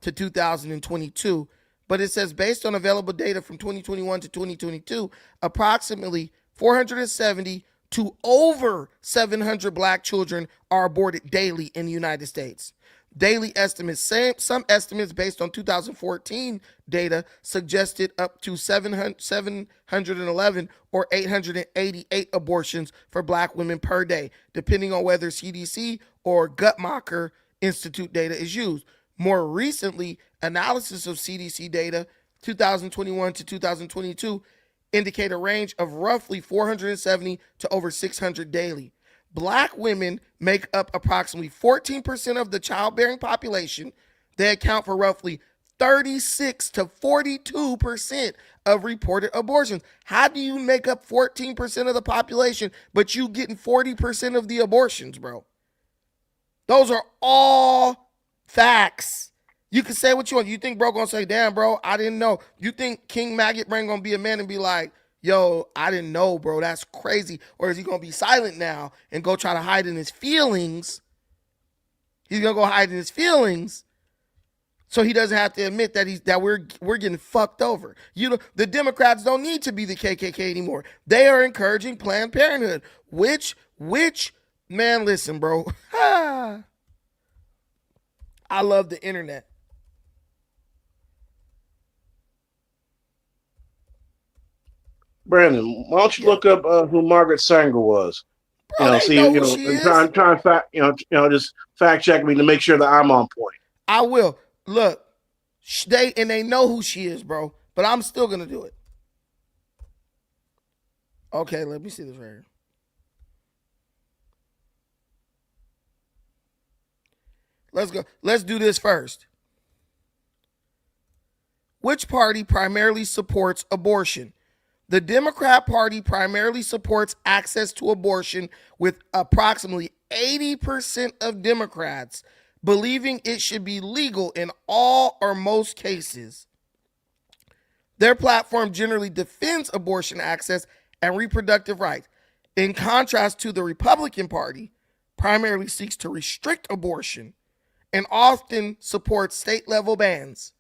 to 2022. But it says, based on available data from 2021 to 2022, approximately 470 to over 700 black children are aborted daily in the United States. Daily estimates, some estimates based on 2014 data suggested up to 711 or 888 abortions for black women per day, depending on whether CDC or Guttmacher Institute data is used. More recently, analysis of CDC data 2021 to 2022 indicate a range of roughly 470 to over 600 daily. Black women make up approximately 14% of the childbearing population. They account for roughly 36 to 42% of reported abortions. How do you make up 14% of the population, but you getting 40% of the abortions, bro? Those are all facts. You can say what you want. You think bro gonna say, damn, bro, I didn't know. You think King Maggot Brain gonna be a man and be like, yo, I didn't know, bro, that's crazy? Or is he gonna be silent now and go try to hide in his feelings? He's gonna go hide in his feelings so he doesn't have to admit that we're getting fucked over. The Democrats don't need to be the KKK anymore. They are encouraging Planned Parenthood, which man, listen, bro. I love the internet. Brandon, why don't you look up who Margaret Sanger was? Bro, See, know who she is. and try and fact, just fact check me to make sure that I'm on point. I will. Look, they know who she is, bro. But I'm still gonna do it. Okay, let me see this right here. Let's go. Let's do this first. Which party primarily supports abortion? The Democrat Party primarily supports access to abortion, with approximately 80% of Democrats believing it should be legal in all or most cases. Their platform generally defends abortion access and reproductive rights. In contrast to the Republican Party, primarily seeks to restrict abortion and often supports state-level bans.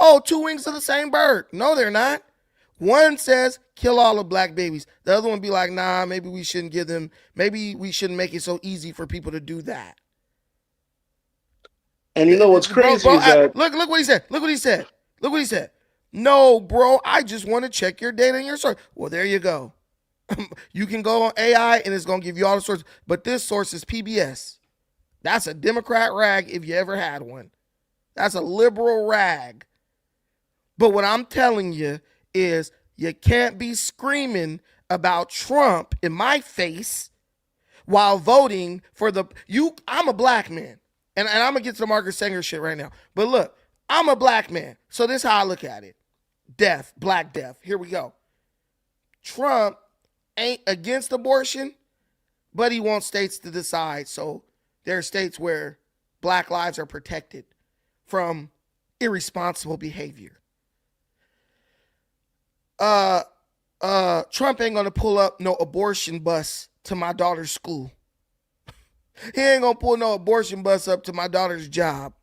Oh, two wings of the same bird. No, they're not. One says kill all the black babies. The other one be like, nah, maybe we shouldn't give them, maybe we shouldn't make it so easy for people to do that. And you know what's crazy is that look what he said. Look what he said. Look what he said. No, bro, I just want to check your data and your source. Well, there you go. You can go on AI and it's gonna give you all the sources, but this source is PBS. That's a Democrat rag if you ever had one. That's a liberal rag. But what I'm telling you is you can't be screaming about Trump in my face while voting for I'm a black man. And I'm going to get to the Margaret Sanger shit right now. But look, I'm a black man. So this is how I look at it. Death, black death. Here we go. Trump ain't against abortion, but he wants states to decide. So there are states where black lives are protected from irresponsible behavior. Trump ain't gonna pull up no abortion bus to my daughter's school. He ain't gonna pull no abortion bus up to my daughter's job.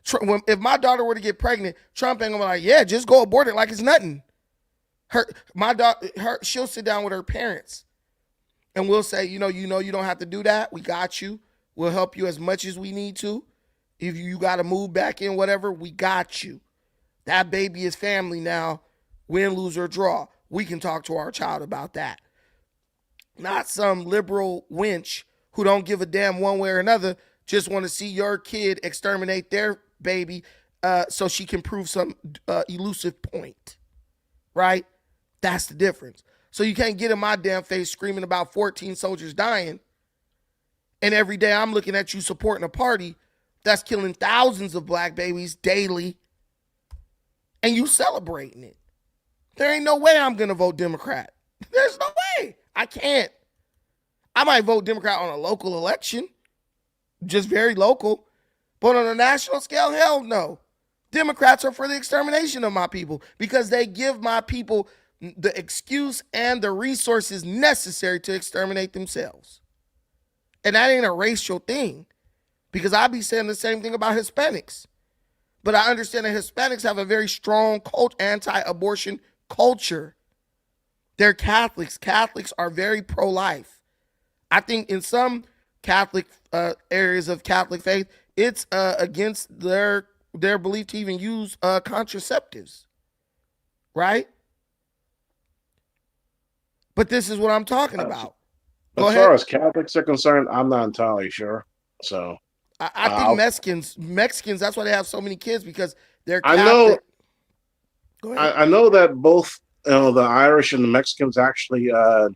If my daughter were to get pregnant, Trump ain't gonna be like, yeah, just go abort it like it's nothing. She'll sit down with her parents and we'll say, you don't have to do that. We got you. We'll help you as much as we need to. If you got to move back in, whatever, we got you. That baby is family now. Win, lose, or draw. We can talk to our child about that. Not some liberal wench who don't give a damn one way or another, just want to see your kid exterminate their baby so she can prove some elusive point. Right? That's the difference. So you can't get in my damn face screaming about 14 soldiers dying, and every day I'm looking at you supporting a party that's killing thousands of black babies daily, and you celebrating it. There ain't no way I'm going to vote Democrat. There's no way. I can't. I might vote Democrat on a local election, just very local. But on a national scale, hell no. Democrats are for the extermination of my people because they give my people the excuse and the resources necessary to exterminate themselves. And that ain't a racial thing, because I be saying the same thing about Hispanics. But I understand that Hispanics have a very strong anti-abortion culture. They're Catholics. Catholics are very pro-life. I think in some Catholic areas of Catholic faith, it's against their belief to even use contraceptives, right? But this is what I'm talking about. As far as Catholics are concerned, I'm not entirely sure. So I think Mexicans, that's why they have so many kids, because they're Catholic. I know that both the Irish and the Mexicans actually are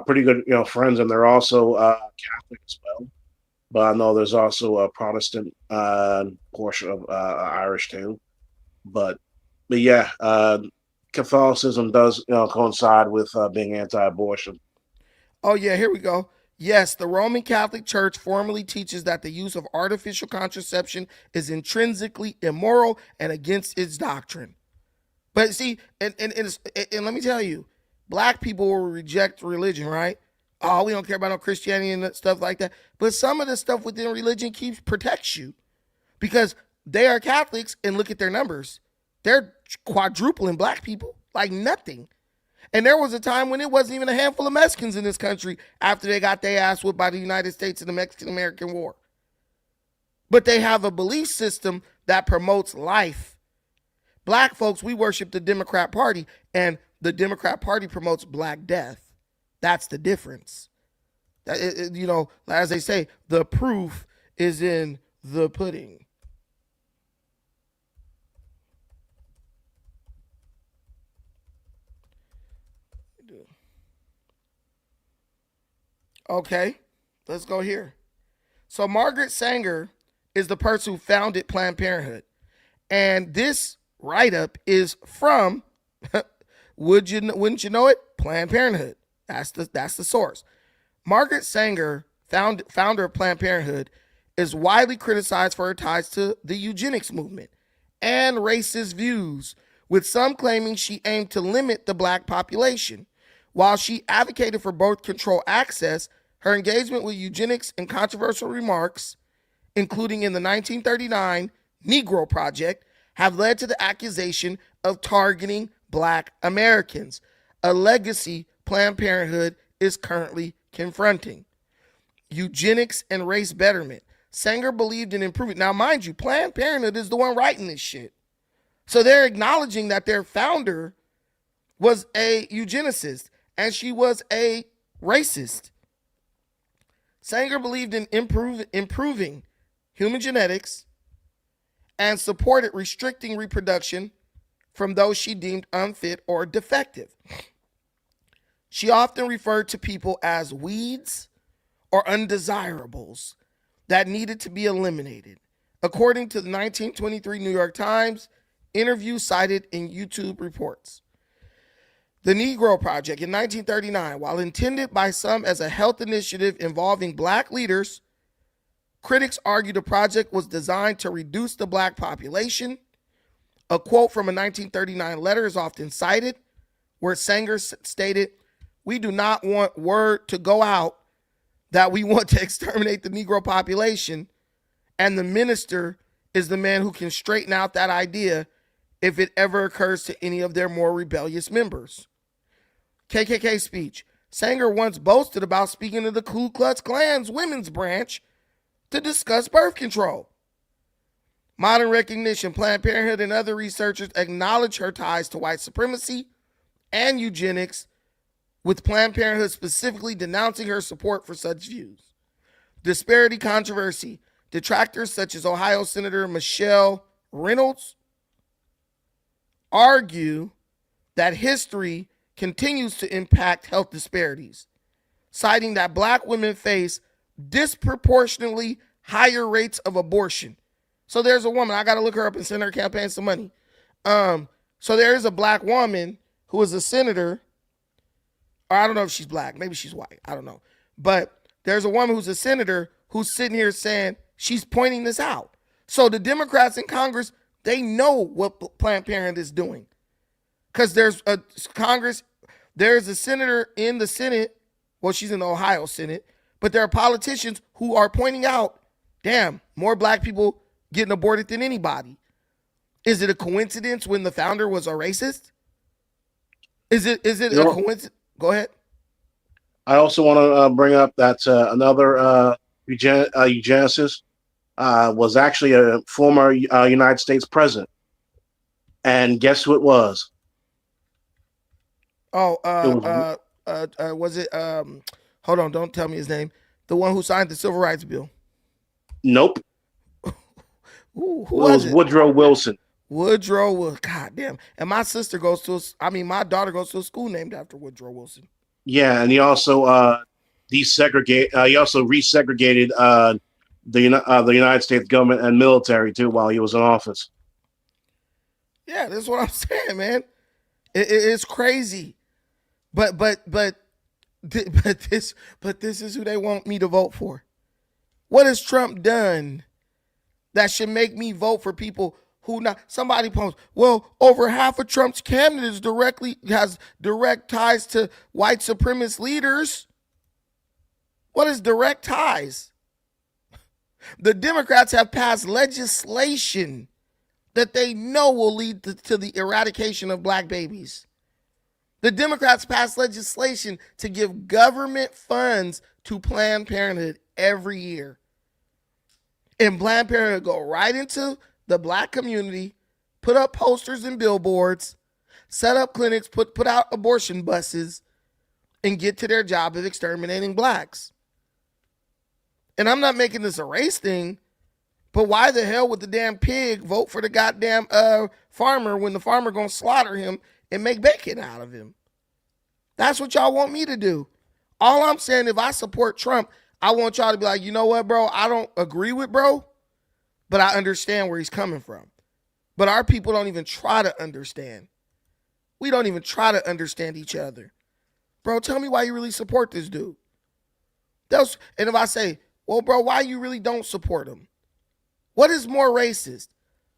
pretty good friends, and they're also Catholic as well. but I know there's also a Protestant portion of Irish too. But yeah, Catholicism does coincide with being anti-abortion. Oh, yeah, here we go. Yes, the Roman Catholic Church formally teaches that the use of artificial contraception is intrinsically immoral and against its doctrine. But see, and let me tell you, black people will reject religion, right? Oh, we don't care about no Christianity and stuff like that. But some of the stuff within religion protects you because they are Catholics and look at their numbers. They're quadrupling black people like nothing. And there was a time when it wasn't even a handful of Mexicans in this country after they got their ass whipped by the United States in the Mexican-American War. But they have a belief system that promotes life. Black folks, we worship the Democrat Party, and the Democrat Party promotes black death. That's the difference. As they say, the proof is in the pudding. Okay, let's go here. So Margaret Sanger is the person who founded Planned Parenthood. And this write-up is from, wouldn't you know it? Planned Parenthood. That's the source. Margaret Sanger, founder of Planned Parenthood, is widely criticized for her ties to the eugenics movement and racist views, with some claiming she aimed to limit the black population. While she advocated for birth control access, her engagement with eugenics and controversial remarks, including in the 1939 Negro Project, have led to the accusation of targeting black Americans, a legacy Planned Parenthood is currently confronting. Eugenics and race betterment. Sanger believed in improving. Now, mind you, Planned Parenthood is the one writing this shit. So they're acknowledging that their founder was a eugenicist and she was a racist. Sanger believed in improving human genetics and supported restricting reproduction from those she deemed unfit or defective. She often referred to people as weeds or undesirables that needed to be eliminated. According to the 1923 New York Times, interview cited in YouTube reports. The Negro Project in 1939, while intended by some as a health initiative involving black leaders, critics argue the project was designed to reduce the black population. A quote from a 1939 letter is often cited, where Sanger stated, "We do not want word to go out that we want to exterminate the Negro population, and the minister is the man who can straighten out that idea if it ever occurs to any of their more rebellious members." KKK speech. Sanger once boasted about speaking to the Ku Klux Klan's women's branch to discuss birth control. Modern recognition. Planned Parenthood and other researchers acknowledge her ties to white supremacy and eugenics, with Planned Parenthood specifically denouncing her support for such views. Disparity controversy. Detractors such as Ohio Senator Michelle Reynolds argue that history continues to impact health disparities, citing that black women face disproportionately higher rates of abortion. So there's a woman, I got to look her up and send her campaign some money. So there is a black woman who is a senator, or I don't know if she's black, maybe she's white, I don't know. But there's a woman who's a senator who's sitting here saying she's pointing this out. So the Democrats in Congress, they know what Planned Parenthood is doing. Because there's a senator in the Senate, well, she's in the Ohio Senate, but there are politicians who are pointing out, damn, more black people getting aborted than anybody. Is it a coincidence when the founder was a racist? Is it a coincidence? Go ahead. I also want to bring up that another eugenicist was actually a former United States president. And guess who it was? Oh, was it, hold on, don't tell me his name. The one who signed the Civil Rights Bill. Nope. Who was it? Woodrow Wilson. Woodrow Wilson. God damn. And my sister goes to, my daughter goes to a school named after Woodrow Wilson. Yeah, and he also resegregated the United States government and military too while he was in office. Yeah, that's what I'm saying, man. It's crazy, but this is who they want me to vote for. What has Trump done that should make me vote for people who not? Somebody posed, well, over half of Trump's candidates has direct ties to white supremacist leaders. What is direct ties? The Democrats have passed legislation that they know will lead to the eradication of black babies. The Democrats passed legislation to give government funds to Planned Parenthood every year. And Planned Parenthood go right into the black community, put up posters and billboards, set up clinics, put out abortion buses, and get to their job of exterminating blacks. And I'm not making this a race thing, but why the hell would the damn pig vote for the goddamn farmer when the farmer gonna slaughter him and make bacon out of him? That's what y'all want me to do. All I'm saying, if I support Trump, I want y'all to be like, you know what, bro? I don't agree with bro, but I understand where he's coming from. But our people don't even try to understand. We don't even try to understand each other. Bro, tell me why you really support this dude. And if I say, well, bro, why you really don't support him? What is more racist?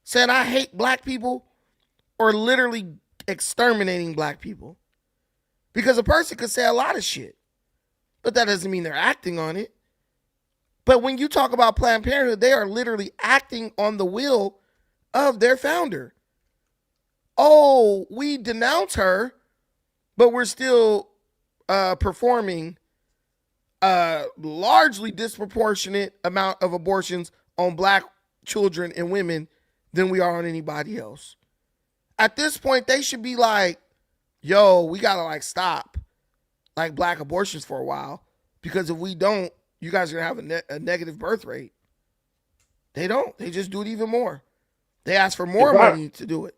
Saying I hate black people or literally exterminating black people? Because a person could say a lot of shit, but that doesn't mean they're acting on it. But when you talk about Planned Parenthood, they are literally acting on the will of their founder. Oh, we denounce her, but we're still performing a largely disproportionate amount of abortions on black children and women than we are on anybody else. At this point, they should be like, yo, we gotta like stop like black abortions for a while, because if we don't, you guys are gonna have a negative birth rate. They don't. They just do it even more. They ask for more money to do it.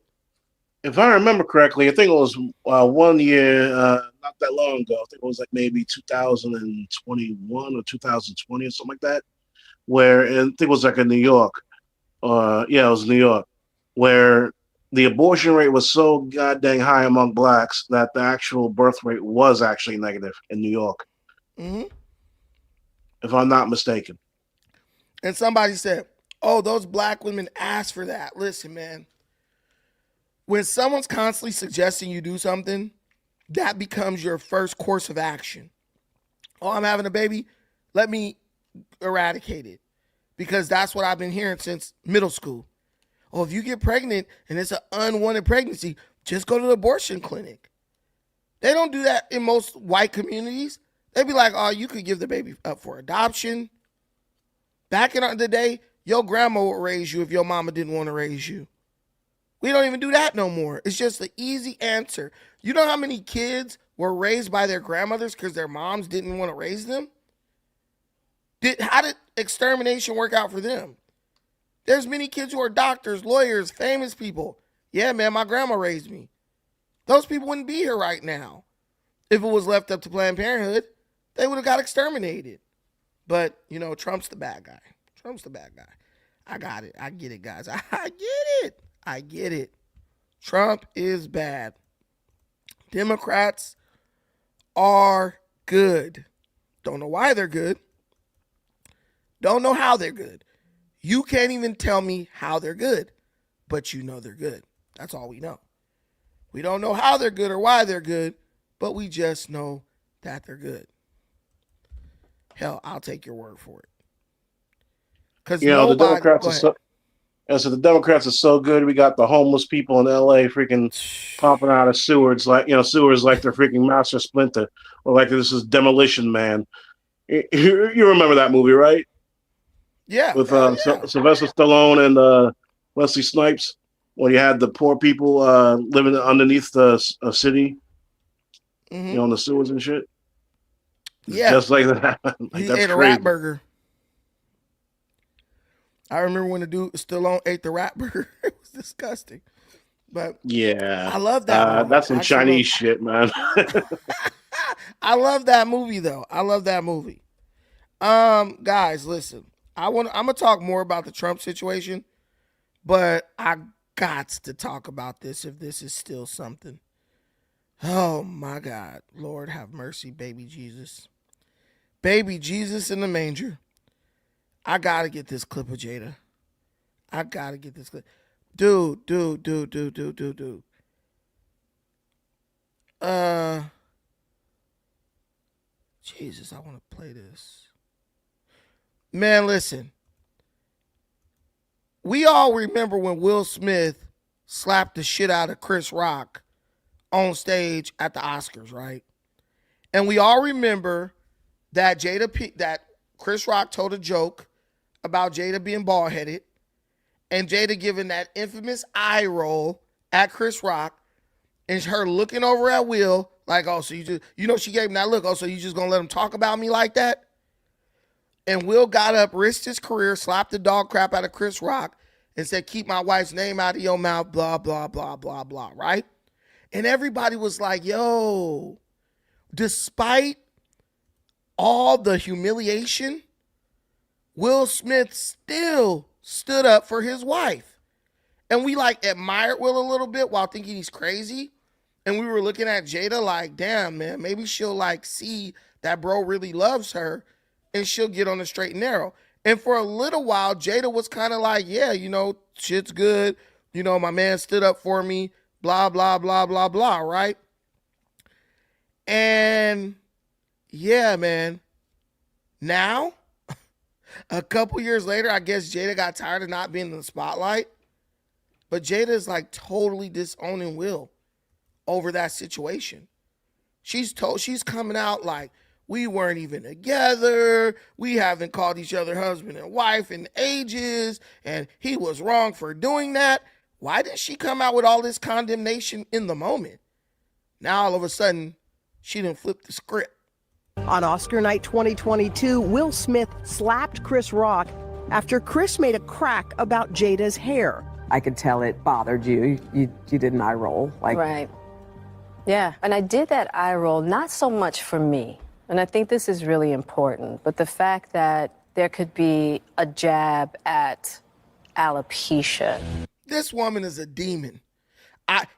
If I remember correctly, I think it was 1 year, not that long ago. I think it was like maybe 2021 or 2020 or something like that, where I think it was like in New York. Yeah, it was New York, where the abortion rate was so goddamn high among blacks that the actual birth rate was actually negative in New York. Mm-hmm. If I'm not mistaken. And somebody said, oh, those black women asked for that. Listen, man. When someone's constantly suggesting you do something, that becomes your first course of action. Oh, I'm having a baby. Let me eradicate it. Because that's what I've been hearing since middle school. Oh, if you get pregnant and it's an unwanted pregnancy, just go to the abortion clinic. They don't do that in most white communities. They'd be like, oh, you could give the baby up for adoption. Back in the day, your grandma would raise you if your mama didn't want to raise you. We don't even do that no more. It's just the easy answer. You know how many kids were raised by their grandmothers because their moms didn't want to raise them? How did extermination work out for them? There's many kids who are doctors, lawyers, famous people. Yeah, man, my grandma raised me. Those people wouldn't be here right now. If it was left up to Planned Parenthood, they would have got exterminated. But, you know, Trump's the bad guy. Trump's the bad guy. I got it. I get it, guys. I get it. I get it. Trump is bad. Democrats are good. Don't know why they're good. Don't know how they're good. You can't even tell me how they're good, but you know they're good. That's all we know. We don't know how they're good or why they're good, but we just know that they're good. Hell, I'll take your word for it. Because the Democrats the Democrats are so good. We got the homeless people in LA freaking popping out of sewers like they're freaking Master Splinter, or like this is Demolition Man. You remember that movie, right? Yeah. With Sylvester Stallone and Wesley Snipes, when you had the poor people living underneath the city, in the sewers and shit. Yeah, just like that. He that's ate a crazy. rat burger. I remember when the dude Stallone ate the rat burger. It was disgusting. But yeah, I love that movie. That's some Chinese shit, man. I love that movie though. I love that movie. Guys, listen. I'm gonna talk more about the Trump situation, but I got to talk about this if this is still something. Oh my God, Lord have mercy, baby Jesus. Baby Jesus in the manger. I gotta get this clip of Jada. I gotta get this clip. Dude. Jesus, I want to play this. Man, listen. We all remember when Will Smith slapped the shit out of Chris Rock on stage at the Oscars, right? And we all remember that that Chris Rock told a joke about Jada being bald-headed, and Jada giving that infamous eye roll at Chris Rock, and her looking over at Will like, oh, so you just, she gave him that look, oh, so you just gonna let him talk about me like that? And Will got up, risked his career, slapped the dog crap out of Chris Rock, and said, keep my wife's name out of your mouth, blah, blah, blah, blah, blah, right? And everybody was like, yo, despite all the humiliation, Will Smith still stood up for his wife. And we admired Will a little bit while thinking he's crazy. And we were looking at Jada like, damn, man, maybe she'll see that bro really loves her and she'll get on the straight and narrow. And for a little while, Jada was kind of like, yeah, shit's good. My man stood up for me, blah, blah, blah, blah, blah, right? And yeah, man, now, a couple years later, I guess Jada got tired of not being in the spotlight. But Jada is totally disowning Will over that situation. She's coming out like, we weren't even together. We haven't called each other husband and wife in ages. And he was wrong for doing that. Why did she come out with all this condemnation in the moment? Now, all of a sudden, she didn't flip the script. On Oscar night 2022, Will Smith slapped Chris Rock after Chris made a crack about Jada's hair. I could tell it bothered you. You did an eye roll. Right. Yeah, and I did that eye roll not so much for me, and I think this is really important, but the fact that there could be a jab at alopecia. This woman is a demon.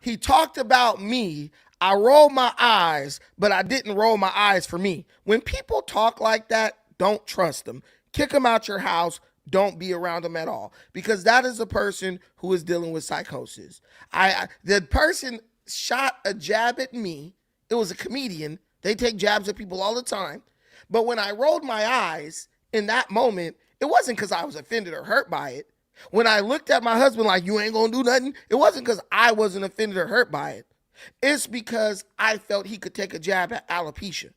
He talked about me. I rolled my eyes, but I didn't roll my eyes for me. When people talk like that, don't trust them. Kick them out your house. Don't be around them at all, because that is a person who is dealing with psychosis. The person shot a jab at me. It was a comedian. They take jabs at people all the time. But when I rolled my eyes in that moment, it wasn't because I was offended or hurt by it. When I looked at my husband like, you ain't gonna do nothing, it wasn't because I wasn't offended or hurt by it. It's because I felt he could take a jab at alopecia.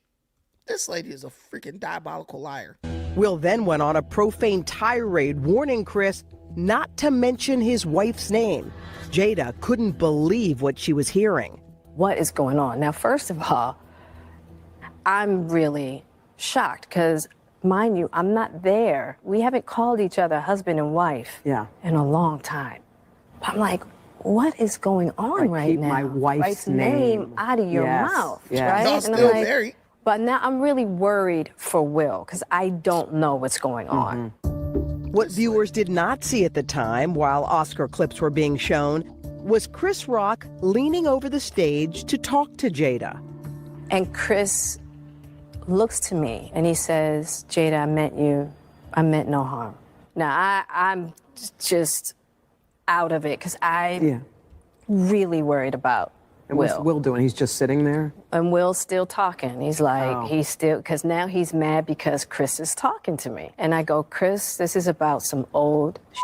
This lady is a freaking diabolical liar. Will then went on a profane tirade warning Chris not to mention his wife's name. Jada couldn't believe what she was hearing. What is going on? Now, first of all, I'm really shocked because, mind you, I'm not there. We haven't called each other husband and wife in a long time. But I'm like, what is going on right now? Keep my wife's name out of your mouth, right? Y'all still married. But now I'm really worried for Will because I don't know what's going on. What viewers did not see at the time, while Oscar clips were being shown, was Chris Rock leaning over the stage to talk to Jada. And Chris looks to me and he says, Jada, I meant no harm. Now, I'm just out of it because I'm really worried about And what's Will doing? He's just sitting there? And Will's still talking. He's like, because now he's mad because Chris is talking to me. And I go, Chris, this is about some old shit.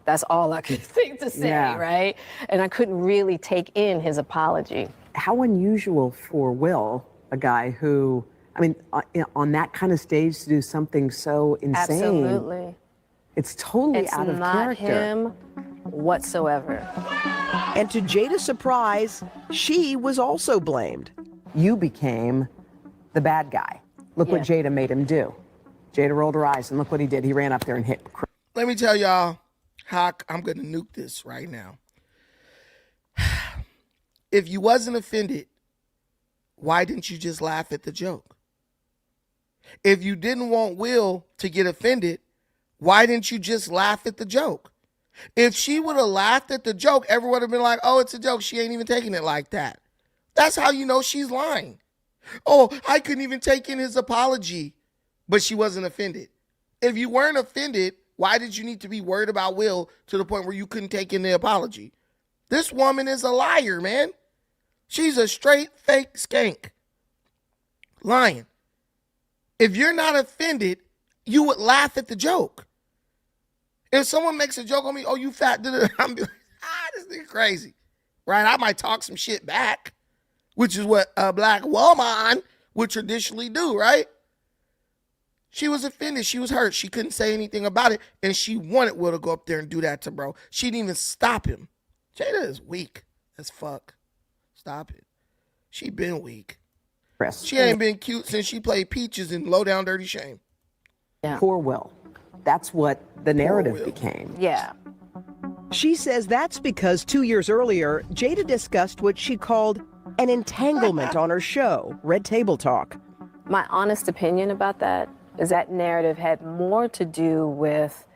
That's all I could think to say, right? And I couldn't really take in his apology. How unusual for Will, a guy who, I mean, on that kind of stage to do something so insane. Absolutely. It's totally out of character. It's not him whatsoever. And to Jada's surprise, she was also blamed. You became the bad guy. Look what Jada made him do. Jada rolled her eyes, and look what he did. He ran up there and hit. Let me tell y'all how I'm going to nuke this right now. If you wasn't offended, why didn't you just laugh at the joke? If you didn't want Will to get offended, Why didn't you just laugh at the joke? If she would have laughed at the joke, everyone would have been like, oh, it's a joke. She ain't even taking it like that. That's how you know she's lying. Oh, I couldn't even take in his apology, but she wasn't offended. If you weren't offended, why did you need to be worried about Will to the point where you couldn't take in the apology? This woman is a liar, man. She's a straight fake skank. Lying. If you're not offended, you would laugh at the joke. If someone makes a joke on me, oh, you fat, I'm like, this nigga crazy. Right? I might talk some shit back, which is what a black woman would traditionally do, right? She was offended. She was hurt. She couldn't say anything about it, and she wanted Will to go up there and do that to bro. She didn't even stop him. Jada is weak as fuck. Stop it. She been weak. Chris. She ain't been cute since she played Peaches in Low Down Dirty Shame. Yeah. Poor Will. That's what the narrative became. Yeah. She says that's because 2 years earlier, Jada discussed what she called an entanglement on her show, Red Table Talk. My honest opinion about that is that narrative had more to do with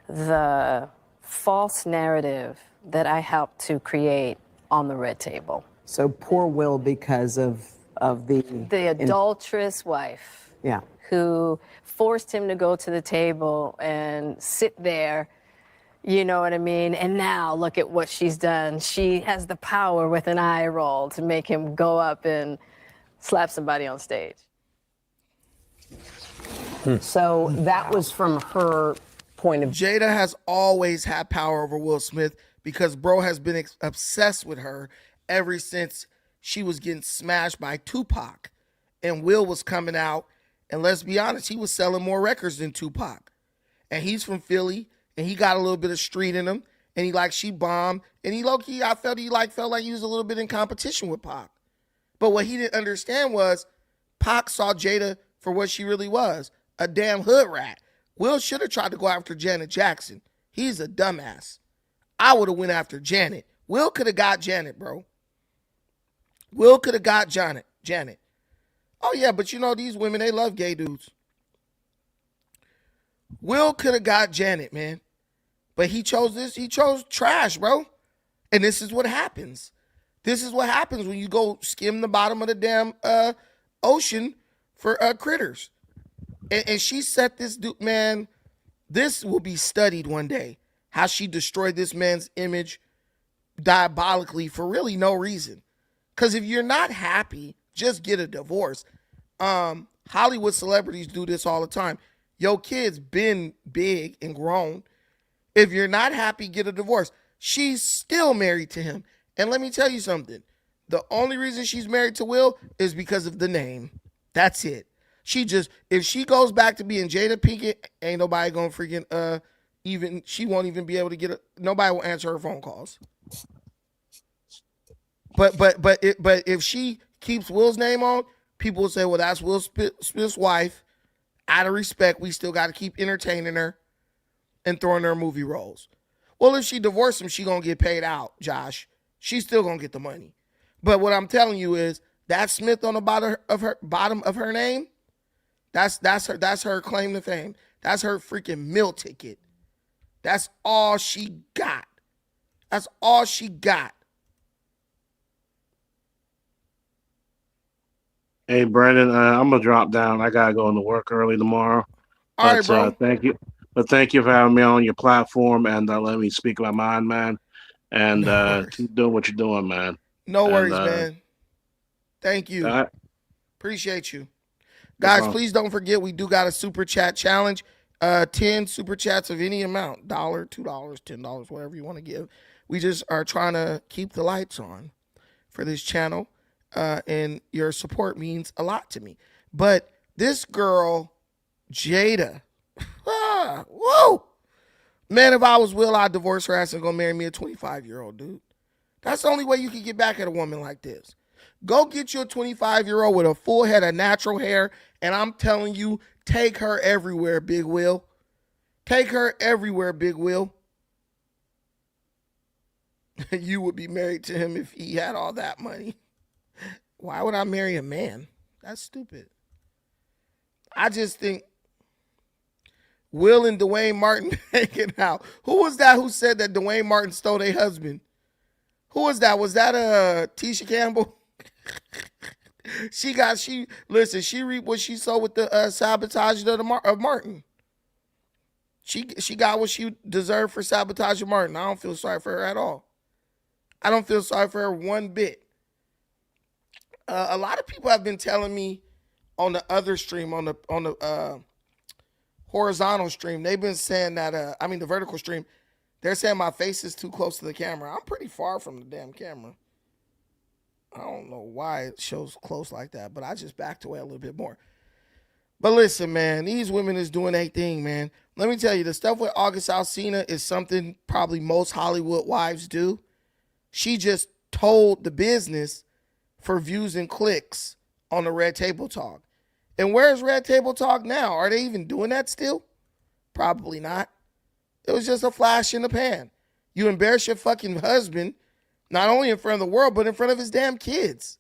the false narrative that I helped to create on the Red Table. So poor Will because of the adulterous wife. Yeah. Who forced him to go to the table and sit there, you know what I mean? And now look at what she's done. She has the power with an eye roll to make him go up and slap somebody on stage. So that was from her point of view. Jada has always had power over Will Smith because bro has been obsessed with her ever since she was getting smashed by Tupac. And Will was coming out, and let's be honest, he was selling more records than Tupac. And he's from Philly, and he got a little bit of street in him, and she bombed, and he low-key, I felt like he was a little bit in competition with Pac. But what he didn't understand was Pac saw Jada for what she really was, a damn hood rat. Will should have tried to go after Janet Jackson. He's a dumbass. I would have went after Janet. Will could have got Janet, bro. Will could have got Janet. Oh, yeah, but you know, these women, they love gay dudes. Will could have got Janet, man. But he chose this. He chose trash, bro. And this is what happens. This is what happens when you go skim the bottom of the damn ocean for critters. And she set this dude, man, this will be studied one day. How she destroyed this man's image diabolically for really no reason. Because if you're not happy, just get a divorce. Hollywood celebrities do this all the time. Your kid's been big and grown. If you're not happy, get a divorce. She's still married to him. And let me tell you something. The only reason she's married to Will is because of the name. That's it. If she goes back to being Jada Pinkett, ain't nobody gonna freaking she won't even be able to nobody will answer her phone calls. But if she keeps Will's name on, people will say, well, that's Will Smith's wife. Out of respect, we still got to keep entertaining her and throwing her movie roles. Well, if she divorced him, she going to get paid out, Josh. She's still going to get the money. But what I'm telling you is that Smith on the bottom of her name, that's her claim to fame. That's her freaking meal ticket. That's all she got. That's all she got. Hey, Brandon, I'm going to drop down. I got to go into work early tomorrow. All right, bro. Thank you. But thank you for having me on your platform and let me speak my mind, man. And keep doing what you're doing, man. No worries, man. Thank you. Appreciate you. Guys, please don't forget, we do got a super chat challenge. 10 super chats of any amount, $1, $2, $10, whatever you want to give. We just are trying to keep the lights on for this channel. And your support means a lot to me. But this girl, Jada, whoa. Man, if I was Will, I'd divorce her ass and go marry me a 25-year-old dude. That's the only way you can get back at a woman like this. Go get you a 25-year-old with a full head of natural hair, and I'm telling you, take her everywhere, Big Will. Take her everywhere, Big Will. You would be married to him if he had all that money. Why would I marry a man? That's stupid. I just think Will and Dwayne Martin hanging out. Who was that who said that Dwayne Martin stole their husband? Who was that? Was that Tisha Campbell? She reaped what she sowed with the sabotage of Martin. She got what she deserved for sabotaging Martin. I don't feel sorry for her at all. I don't feel sorry for her one bit. A lot of people have been telling me on the other stream, on the horizontal stream, they've been saying that, the vertical stream, they're saying my face is too close to the camera. I'm pretty far from the damn camera. I don't know why it shows close like that, but I just backed away a little bit more. But listen, man, these women is doing their thing, man. Let me tell you, the stuff with August Alsina is something probably most Hollywood wives do. She just told the business for views and clicks on the Red Table Talk. And where's Red Table Talk now? Are they even doing that still? Probably not. It was just a flash in the pan. You embarrass your fucking husband, not only in front of the world, but in front of his damn kids.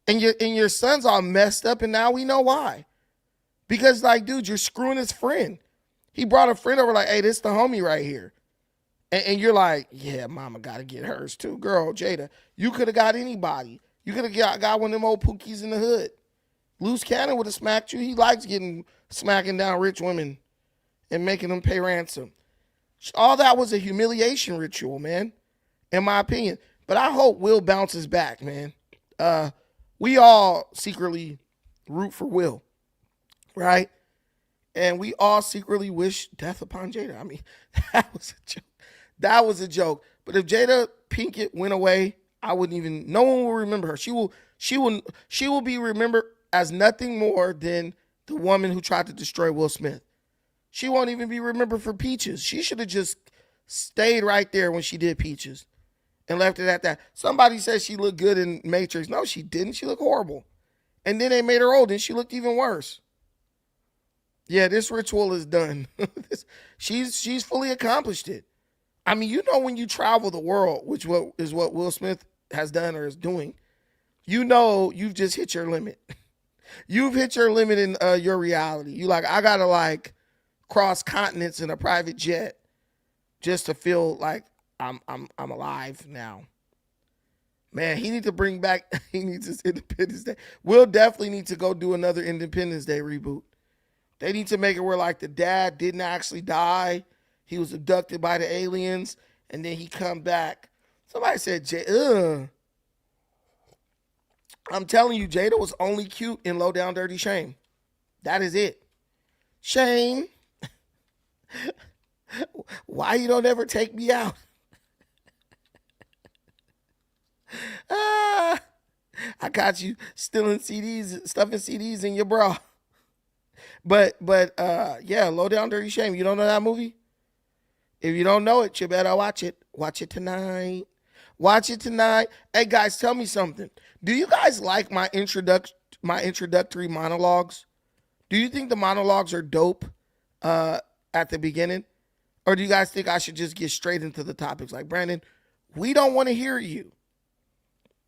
And your son's all messed up, and now we know why. Because, like, dude, you're screwing his friend. He brought a friend over like, hey, this the homie right here. And you're like, yeah, mama got to get hers too. Girl, Jada, you could have got anybody. You could have got one of them old pookies in the hood. Loose Cannon would have smacked you. He likes smacking down rich women and making them pay ransom. All that was a humiliation ritual, man, in my opinion. But I hope Will bounces back, man. We all secretly root for Will, right? And we all secretly wish death upon Jada. I mean, that was a joke. That was a joke. But if Jada Pinkett went away, no one will remember her. She will be remembered as nothing more than the woman who tried to destroy Will Smith. She won't even be remembered for Peaches. She should have just stayed right there when she did Peaches and left it at that. Somebody said she looked good in Matrix. No, she didn't. She looked horrible. And then they made her old and she looked even worse. Yeah, this ritual is done. She's fully accomplished it. I mean, you know, when you travel the world, which is what Will Smith has done or is doing, you know you've just hit your limit. You've hit your limit in your reality. You like, I gotta like cross continents in a private jet just to feel like I'm alive now. Man, he needs to bring back. He needs his Independence Day. We'll definitely need to go do another Independence Day reboot. They need to make it where like the dad didn't actually die. He was abducted by the aliens, and then he come back. Somebody said, I'm telling you, Jada was only cute in Low Down Dirty Shame. That is it. Shame. Why you don't ever take me out? I got you stealing CDs, stuffing CDs in your bra. But yeah, Low Down Dirty Shame. You don't know that movie? If you don't know it, you better watch it. Watch it tonight. Watch it tonight. Hey guys, tell me something. Do you guys like my introductory monologues? Do you think the monologues are dope at the beginning? Or do you guys think I should just get straight into the topics? Like, Brandon, we don't want to hear you.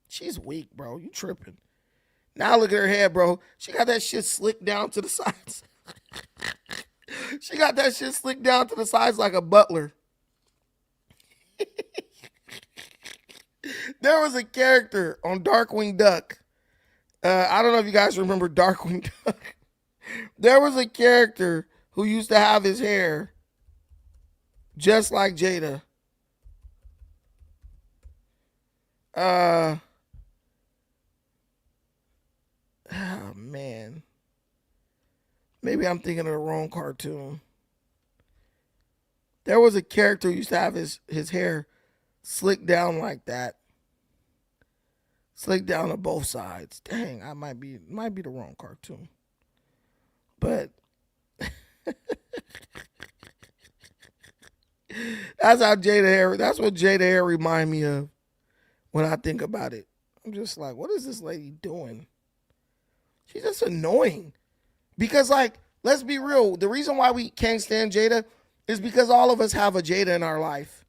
She's weak, bro. You tripping. Now look at her head, bro. She got that shit slicked down to the sides. She got that shit slicked down to the sides like a butler. There was a character on Darkwing Duck. I don't know if you guys remember Darkwing Duck. There was a character who used to have his hair just like Jada. Oh, man. Maybe I'm thinking of the wrong cartoon. There was a character who used to have his hair slicked down like that. Slicked down on both sides. Dang, I might be the wrong cartoon. But that's what Jada hair remind me of when I think about it. I'm just like, what is this lady doing? She's just annoying. Because, like, let's be real. The reason why we can't stand Jada is because all of us have a Jada in our life.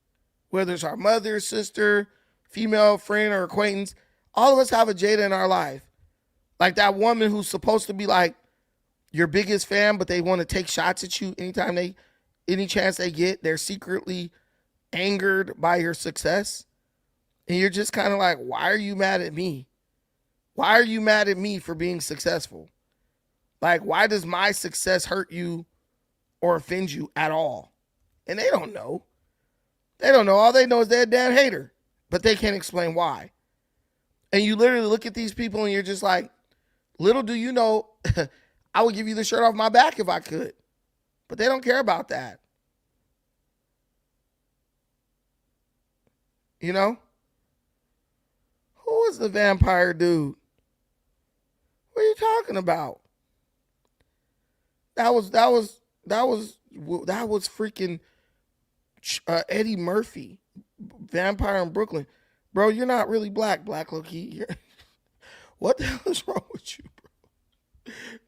Whether it's our mother, sister, female friend, or acquaintance, all of us have a Jada in our life. Like that woman who's supposed to be like your biggest fan, but they want to take shots at you any chance they get. They're secretly angered by your success. And you're just kind of like, why are you mad at me? Why are you mad at me for being successful? Like, why does my success hurt you or offend you at all? And they don't know. They don't know. All they know is they're a damn hater, but they can't explain why. And you literally look at these people and you're just like, little do you know, I would give you the shirt off my back if I could. But they don't care about that. You know? Who was the vampire dude? What are you talking about? That was freaking Eddie Murphy, vampire in Brooklyn. Bro, you're not really black Loki. What the hell is wrong with you, bro?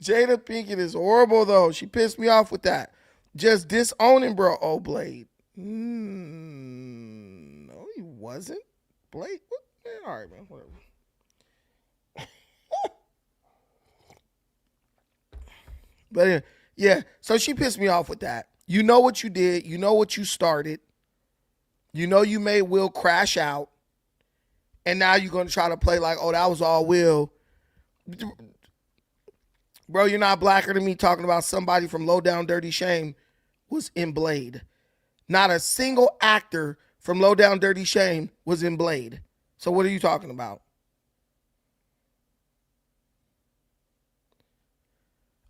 Jada Pinkett is horrible, though. She pissed me off with that. Just disowning, bro. Oh, Blade. No, he wasn't. Blade? What? Man, all right, man. Whatever. But yeah, so she pissed me off with that. You know what you did. You know what you started. You know you made Will crash out. And now you're going to try to play like, oh, that was all Will. Bro, you're not blacker than me talking about somebody from Low Down Dirty Shame was in Blade. Not a single actor from Low Down Dirty Shame was in Blade. So what are you talking about?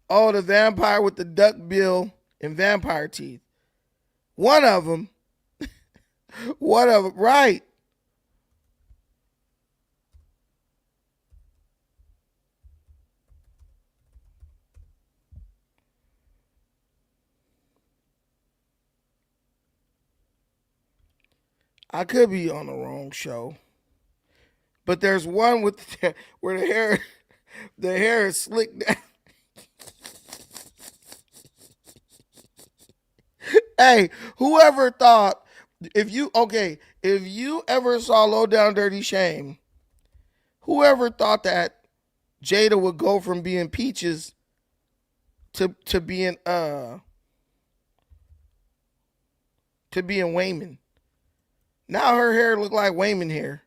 Oh, the vampire with the duck bill and vampire teeth. One of them. Right. I could be on the wrong show. But there's one with where the hair is slicked down. Hey, whoever thought, if you ever saw Low Down Dirty Shame, whoever thought that Jada would go from being Peaches to being Wayman. Now her hair look like Wayman hair.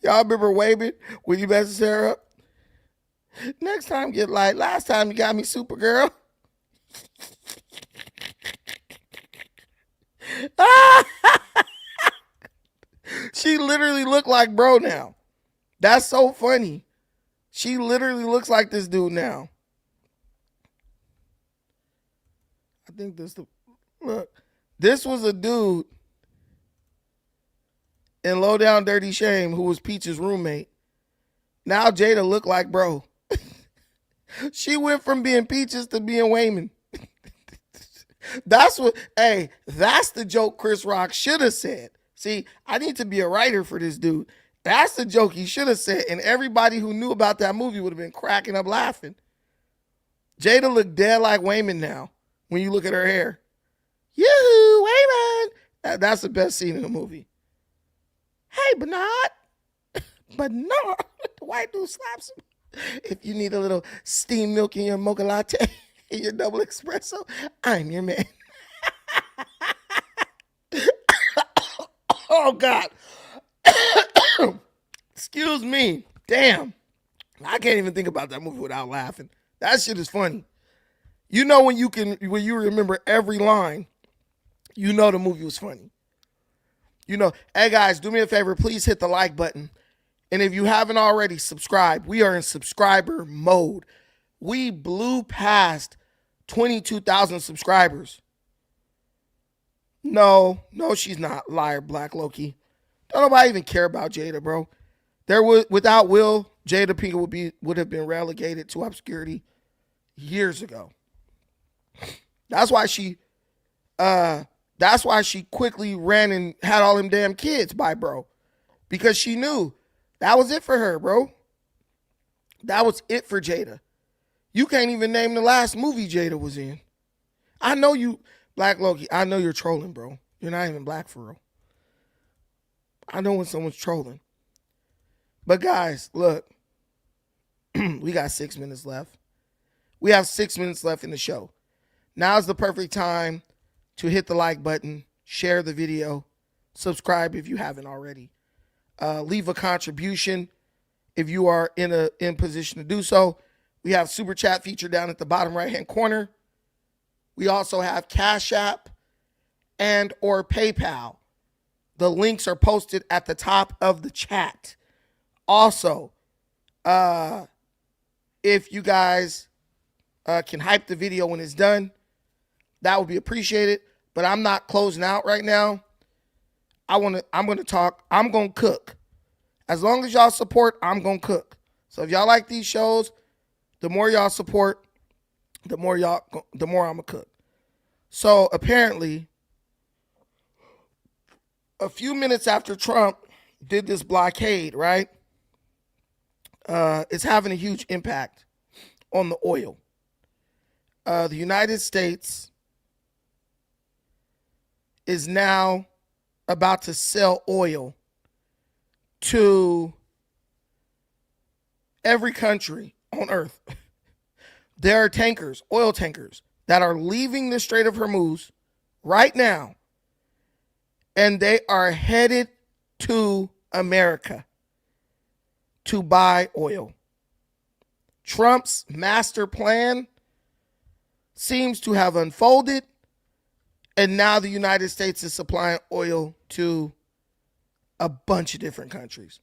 Y'all remember Wayman when you messed her up? Next time get light. Last time you got me Supergirl. She literally looked like bro now. That's so funny. She literally looks like this dude now. I think this was a dude in Low Down Dirty Shame who was Peach's roommate. Now Jada look like bro. She went from being Peaches to being Wayman. That's the joke Chris Rock should have said. See, I need to be a writer for this dude. That's the joke he should have said, and everybody who knew about that movie would have been cracking up laughing. Jada look dead like Wayman now when you look at her hair. Yoo-hoo, Wayman! That's the best scene in the movie. Hey, Bernard. Bernard. The white dude slaps him. If you need a little steamed milk in your mocha latte, in your double espresso, I'm your man. Oh, God. Excuse me. Damn. I can't even think about that movie without laughing. That shit is funny. You know when you remember every line, you know the movie was funny. You know, hey guys, do me a favor, please hit the like button. And if you haven't already, subscribe. We are in subscriber mode. We blew past 22,000 subscribers. No, she's not. Liar, Black Loki. Don't nobody even care about Jada, bro. Without Will, Jada Pinkett would have been relegated to obscurity years ago. That's why she quickly ran and had all them damn kids by bro. Because she knew that was it for her, bro. That was it for Jada. You can't even name the last movie Jada was in. I know you, Black Loki, I know you're trolling, bro. You're not even black for real. I know when someone's trolling. But guys, look, we got 6 minutes left. We have 6 minutes left in the show. Now's the perfect time to hit the like button, share the video, subscribe if you haven't already. Leave a contribution if you are in position to do so. We have Super Chat feature down at the bottom right-hand corner. We also have Cash App and or PayPal. The links are posted at the top of the chat. Also, if you guys can hype the video when it's done, that would be appreciated. But I'm not closing out right now. I'm gonna talk. I'm gonna cook. As long as y'all support, I'm gonna cook. So if y'all like these shows, the more y'all support, the more I'm gonna cook. So apparently, a few minutes after Trump did this blockade, right? It's having a huge impact on the oil. The United States is now about to sell oil to every country on earth. There are tankers, oil tankers, that are leaving the Strait of Hormuz right now, and they are headed to America to buy oil. Trump's master plan seems to have unfolded, and now the United States is supplying oil to a bunch of different countries.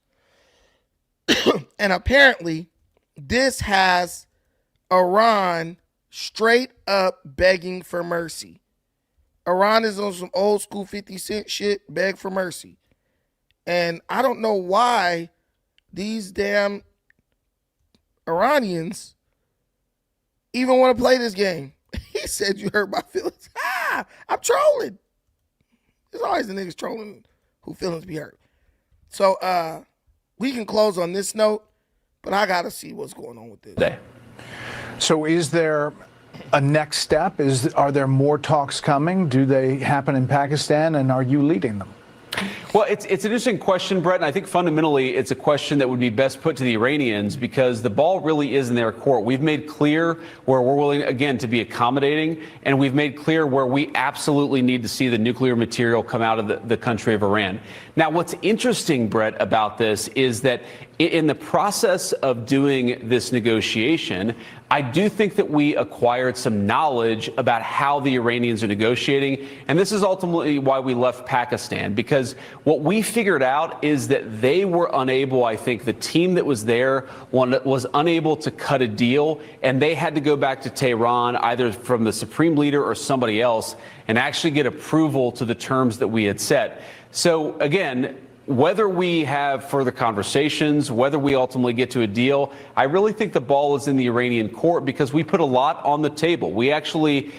And apparently, this has Iran straight up begging for mercy. Iran is on some old school 50 Cent shit, beg for mercy. And I don't know why these damn Iranians even want to play this game. He said, you hurt my feelings. I'm trolling. There's always the niggas trolling who feelings be hurt. So we can close on this note, but I got to see what's going on with this. So is there a next step? Are there more talks coming? Do they happen in Pakistan, and are you leading them? Well, it's an interesting question, Brett, and I think fundamentally it's a question that would be best put to the Iranians because the ball really is in their court. We've made clear where we're willing, again, to be accommodating, and we've made clear where we absolutely need to see the nuclear material come out of the country of Iran. Now, what's interesting, Brett, about this is that in the process of doing this negotiation, I do think that we acquired some knowledge about how the Iranians are negotiating. And this is ultimately why we left Pakistan, because what we figured out is that they were unable, I think the team that was there was unable to cut a deal, and they had to go back to Tehran, either from the supreme leader or somebody else, and actually get approval to the terms that we had set. So again, whether we have further conversations, whether we ultimately get to a deal, I really think the ball is in the Iranian court because we put a lot on the table. We actually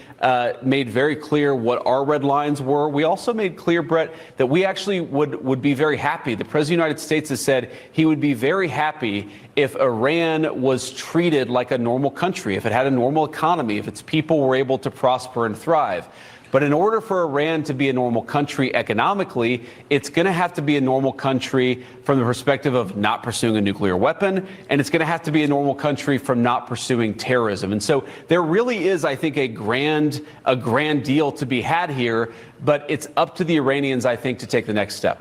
made very clear what our red lines were. We also made clear, Brett, that we actually would be very happy. The President of the United States has said he would be very happy if Iran was treated like a normal country, if it had a normal economy, if its people were able to prosper and thrive. But in order for Iran to be a normal country economically, it's going to have to be a normal country from the perspective of not pursuing a nuclear weapon, and it's going to have to be a normal country from not pursuing terrorism. And so there really is, I think, a grand deal to be had here, but it's up to the Iranians, I think, to take the next step.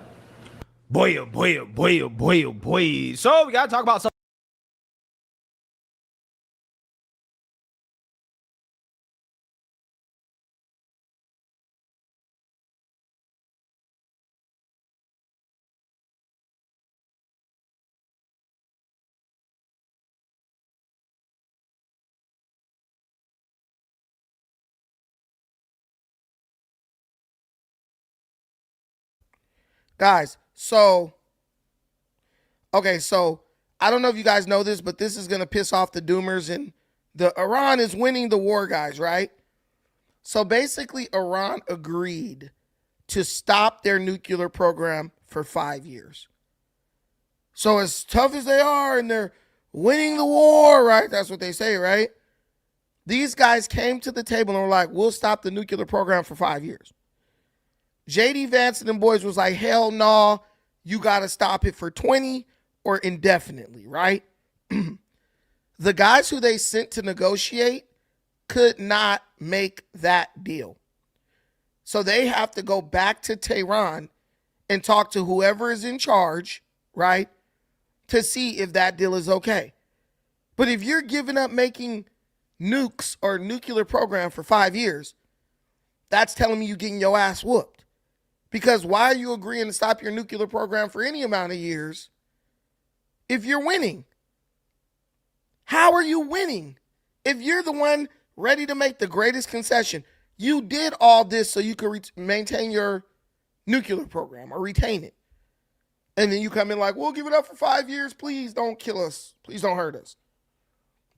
Boy, oh boy, oh boy, oh boy, oh boy. So we got to talk about something. Guys, so I don't know if you guys know this, but this is going to piss off the doomers, and Iran is winning the war, guys, right? So basically, Iran agreed to stop their nuclear program for 5 years. So as tough as they are and they're winning the war, right? That's what they say, right? These guys came to the table and were like, we'll stop the nuclear program for 5 years. J.D. Vance and them boys was like, hell no, you got to stop it for 20 or indefinitely, right? The guys who they sent to negotiate could not make that deal. So they have to go back to Tehran and talk to whoever is in charge, right, to see if that deal is okay. But if you're giving up making nukes or nuclear program for 5 years, that's telling me you're getting your ass whooped. Because why are you agreeing to stop your nuclear program for any amount of years if you're winning? How are you winning? If you're the one ready to make the greatest concession, you did all this so you could maintain your nuclear program or retain it. And then you come in like, we'll give it up for 5 years. Please don't kill us. Please don't hurt us.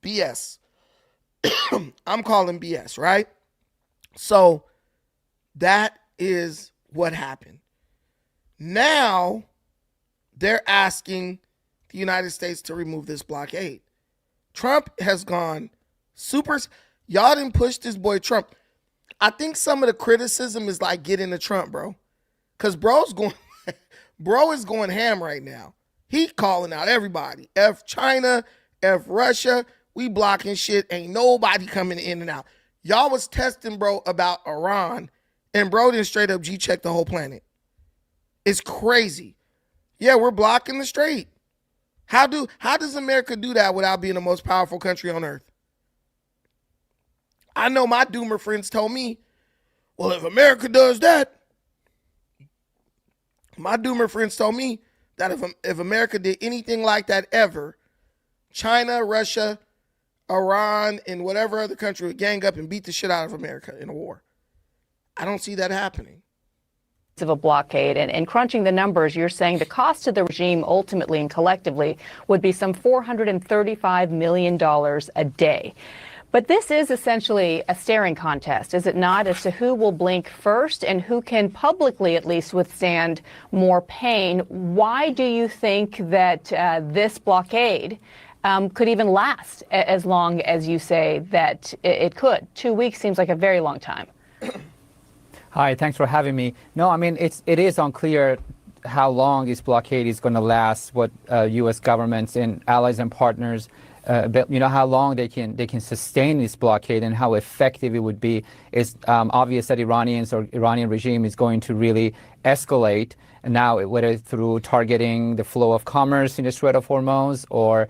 BS. I'm calling BS, right? So that is what happened. Now they're asking the United States to remove this blockade. Trump has gone super. Y'all didn't push this boy Trump. I think some of the criticism is like getting to Trump, bro. Because bro is going ham right now. He calling out everybody. F China, F Russia. We blocking shit. Ain't nobody coming in and out. Y'all was testing bro about Iran, and bro didn't straight up G-check the whole planet. It's crazy. Yeah, we're blocking the strait. How does America do that without being the most powerful country on earth? I know my doomer friends told me, well, if America does that, my doomer friends told me that if America did anything like that ever, China, Russia, Iran, and whatever other country would gang up and beat the shit out of America in a war. I don't see that happening. Of a blockade and crunching the numbers, you're saying the cost to the regime ultimately and collectively would be some $435 million a day. But this is essentially a staring contest, is it not, as to who will blink first and who can publicly at least withstand more pain? Why do you think that this blockade could even last as long as you say that it could? 2 weeks seems like a very long time. Hi, thanks for having me. No, I mean, it is unclear how long this blockade is going to last, what U.S. governments and allies and partners, but how long they can sustain this blockade and how effective it would be. It's obvious that Iranians or Iranian regime is going to really escalate now, whether through targeting the flow of commerce in the Strait of Hormuz or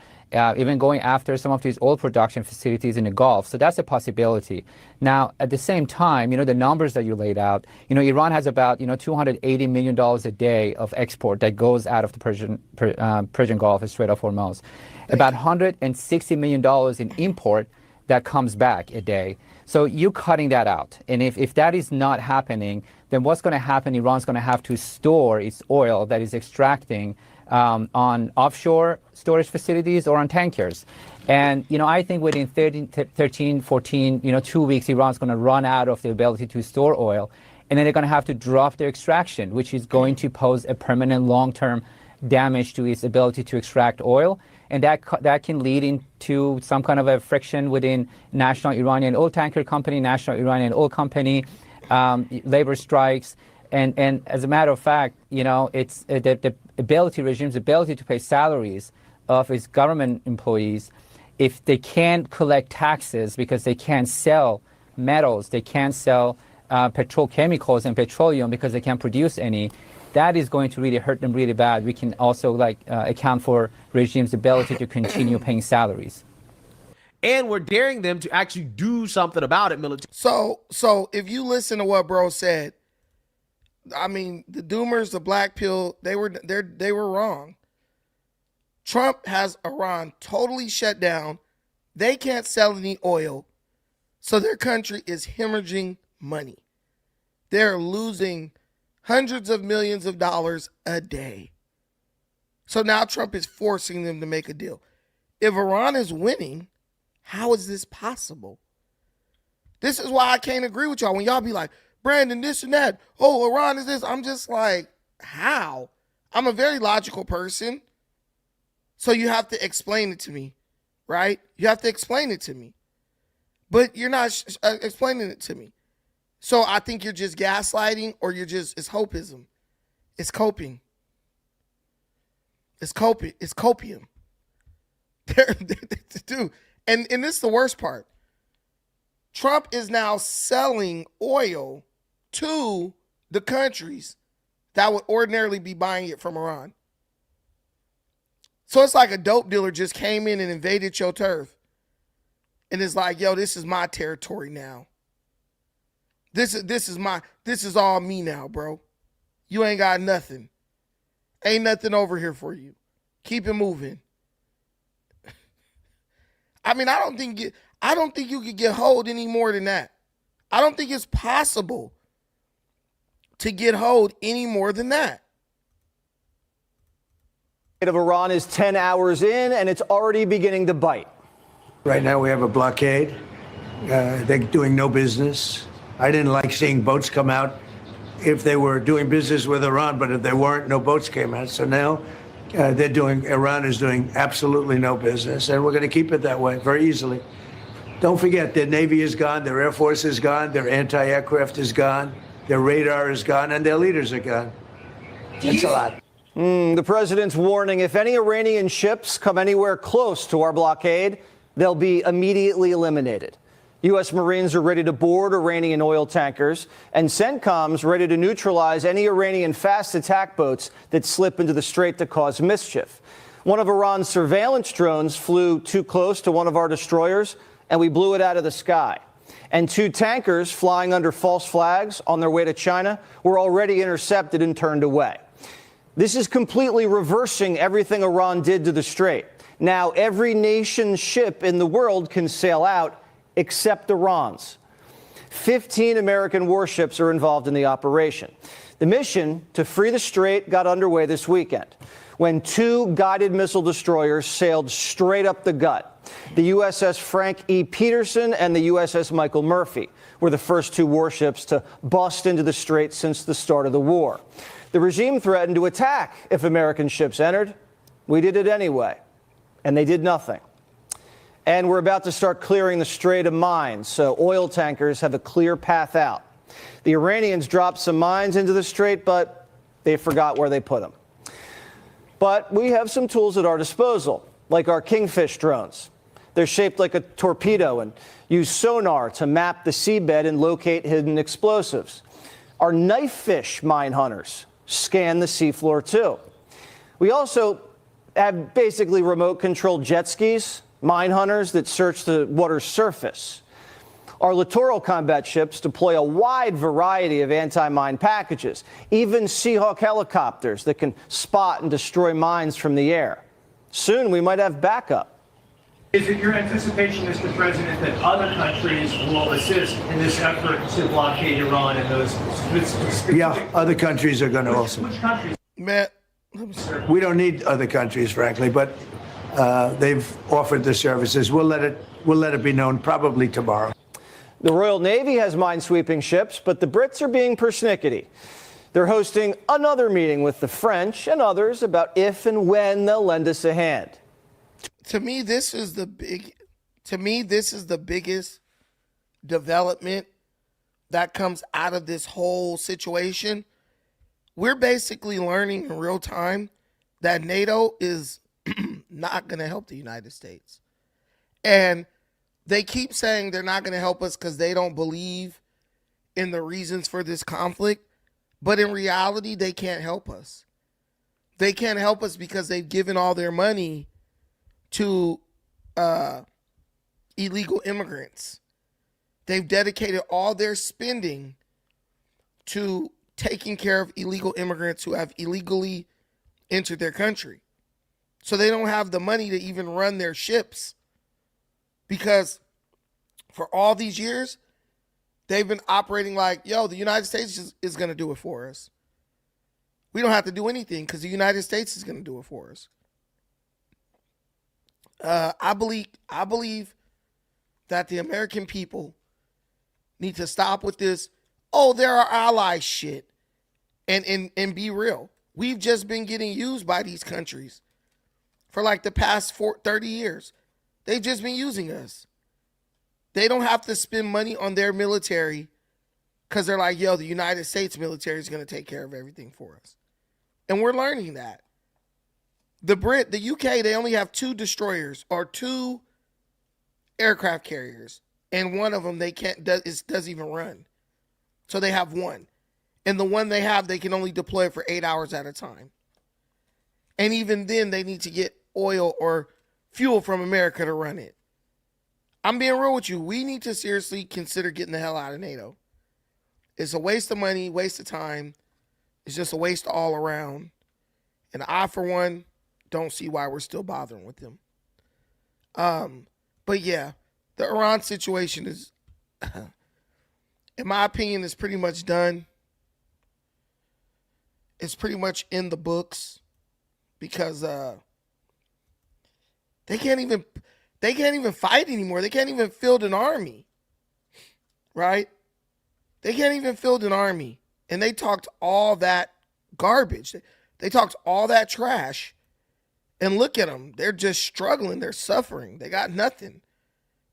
even going after some of these oil production facilities in the Gulf. So that's a possibility. Now, at the same time, the numbers that you laid out, Iran has about, $280 million a day of export that goes out of the Persian Gulf and Strait of Hormuz. About $160 million in import that comes back a day. So you're cutting that out. And if that is not happening, then what's going to happen? Iran's going to have to store its oil that is extracting on offshore storage facilities or on tankers. And, I think within 13, 14, 2 weeks, Iran's going to run out of the ability to store oil. And then they're going to have to drop their extraction, which is going to pose a permanent long-term damage to its ability to extract oil. And that can lead into some kind of a friction within National Iranian Oil Tanker Company, National Iranian Oil Company, labor strikes. And as a matter of fact, it's the regime's ability to pay salaries of its government employees. If they can't collect taxes because they can't sell metals, they can't sell petrochemicals and petroleum because they can't produce any, that is going to really hurt them really bad. We can also account for regime's ability to continue paying salaries. And we're daring them to actually do something about it, military. So if you listen to what bro said, I mean, the doomers, the black pill, they were wrong. Trump has Iran totally shut down. They can't sell any oil. So their country is hemorrhaging money. They're losing hundreds of millions of dollars a day. So now Trump is forcing them to make a deal. If Iran is winning, how is this possible? This is why I can't agree with y'all. When y'all be like, Brandon, this and that. Oh, Iran is this. I'm just like, how? I'm a very logical person. So you have to explain it to me, right? You have to explain it to me. But you're not explaining it to me. So I think you're just gaslighting, or it's hopeism. It's coping. It's copium. Dude, and this is the worst part. Trump is now selling oil to the countries that would ordinarily be buying it from Iran. So it's like a dope dealer just came in and invaded your turf. And it's like, yo, this is my territory now. This is all me now, bro. You ain't got nothing. Ain't nothing over here for you. Keep it moving. I mean, I don't think you could get hold any more than that. I don't think it's possible to get hold any more than that. Of Iran is 10 hours in, and it's already beginning to bite. Right now we have a blockade. They're doing no business. I didn't like seeing boats come out if they were doing business with Iran, but if they weren't, no boats came out. So now Iran is doing absolutely no business, and we're going to keep it that way very easily. Don't forget, their Navy is gone, their Air Force is gone, their anti-aircraft is gone, their radar is gone, and their leaders are gone. That's a lot. The president's warning, if any Iranian ships come anywhere close to our blockade, they'll be immediately eliminated. U.S. Marines are ready to board Iranian oil tankers, and CENTCOM's ready to neutralize any Iranian fast attack boats that slip into the strait to cause mischief. One of Iran's surveillance drones flew too close to one of our destroyers, and we blew it out of the sky. And 2 tankers flying under false flags on their way to China were already intercepted and turned away. This is completely reversing everything Iran did to the strait. Now, every nation's ship in the world can sail out except Iran's. 15 American warships are involved in the operation. The mission to free the strait got underway this weekend when 2 guided missile destroyers sailed straight up the gut. The USS Frank E. Peterson and the USS Michael Murphy were the first 2 warships to bust into the strait since the start of the war. The regime threatened to attack if American ships entered. We did it anyway, and they did nothing. And we're about to start clearing the strait of mines, so oil tankers have a clear path out. The Iranians dropped some mines into the strait, but they forgot where they put them. But we have some tools at our disposal, like our Kingfish drones. They're shaped like a torpedo and use sonar to map the seabed and locate hidden explosives. Our knife fish mine hunters scan the seafloor too. We also have basically remote-controlled jet skis, mine hunters that search the water's surface. Our littoral combat ships deploy a wide variety of anti-mine packages, even Seahawk helicopters that can spot and destroy mines from the air. Soon we might have backup. Is it your anticipation, Mr. President, that other countries will assist in this effort to blockade Iran and those? Yeah, other countries are going to also. Which countries? Matt, we don't need other countries, frankly, but they've offered the services. We'll let it be known probably tomorrow. The Royal Navy has minesweeping ships, but the Brits are being persnickety. They're hosting another meeting with the French and others about if and when they'll lend us a hand. To me, this is the biggest development that comes out of this whole situation. We're basically learning in real time that NATO is not going to help the United States. And they keep saying they're not going to help us because they don't believe in the reasons for this conflict. But in reality, they can't help us. They can't help us because they've given all their money to illegal immigrants. They've dedicated all their spending to taking care of illegal immigrants who have illegally entered their country. So they don't have the money to even run their ships because for all these years, they've been operating like, yo, the United States is going to do it for us. We don't have to do anything because the United States is going to do it for us. I believe that the American people need to stop with this, oh, they're our allies shit, and be real. We've just been getting used by these countries for like the past 30 years. They've just been using us. They don't have to spend money on their military because they're like, yo, the United States military is going to take care of everything for us. And we're learning that. the UK, they only have 2 destroyers or 2 aircraft carriers, and one of them doesn't even run. So they have 1. And the one they have, they can only deploy for 8 hours at a time. And even then, they need to get oil or fuel from America to run it. I'm being real with you. We need to seriously consider getting the hell out of NATO. It's a waste of money, waste of time. It's just a waste all around. And I, for one, don't see why we're still bothering with them. But yeah, the Iran situation is, in my opinion, is pretty much done. It's pretty much in the books because they can't even fight anymore. They can't even field an army, right? They can't even field an army, and they talked all that garbage. They talked all that trash, and look at them. They're just struggling. They're suffering. They got nothing.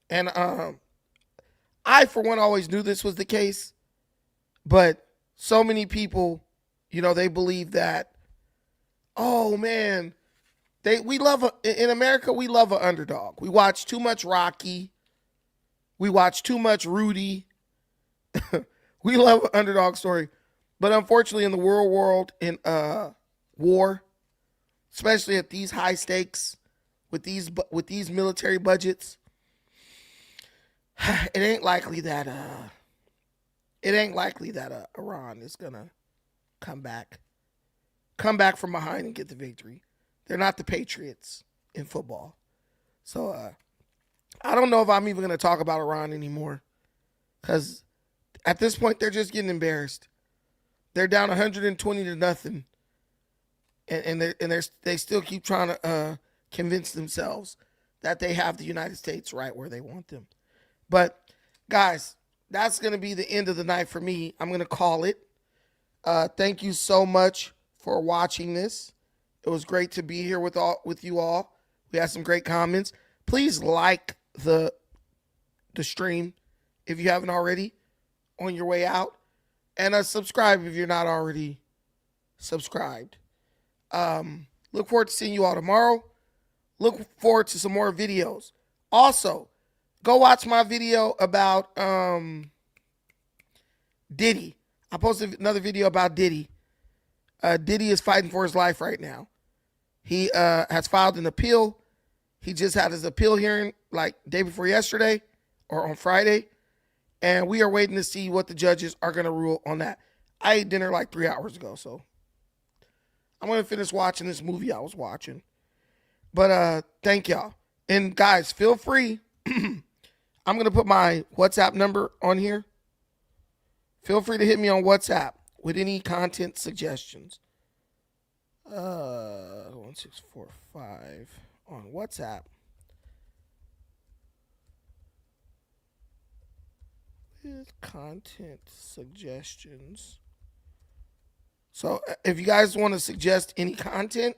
And I, for one, always knew this was the case, but so many people, they believe that, oh man, in America, we love an underdog. We watch too much Rocky. We watch too much Rudy. We love an underdog story. But unfortunately, in the real world, in war, especially at these high stakes, with these military budgets, it ain't likely that Iran is gonna come back from behind and get the victory. They're not the Patriots in football. So I don't know if I'm even gonna talk about Iran anymore, because at this point they're just getting embarrassed. They're down 120-0, and they still keep trying to convince themselves that they have the United States right where they want them. But guys, that's going to be the end of the night for me. I'm going to call it. Thank you so much for watching this. It was great to be here with you all. We had some great comments. Please like the stream if you haven't already on your way out. And subscribe if you're not already subscribed. Look forward to seeing you all tomorrow. Look forward to some more videos. Also, go watch my video about Diddy. I posted another video about Diddy. Diddy is fighting for his life right now. He has filed an appeal. He just had his appeal hearing like day before yesterday or on Friday. And we are waiting to see what the judges are going to rule on that. I ate dinner like 3 hours ago, so I'm going to finish watching this movie I was watching. But thank y'all. And guys, feel free. I'm going to put my WhatsApp number on here. Feel free to hit me on WhatsApp with any content suggestions. 1645 on WhatsApp. With content suggestions. So if you guys want to suggest any content,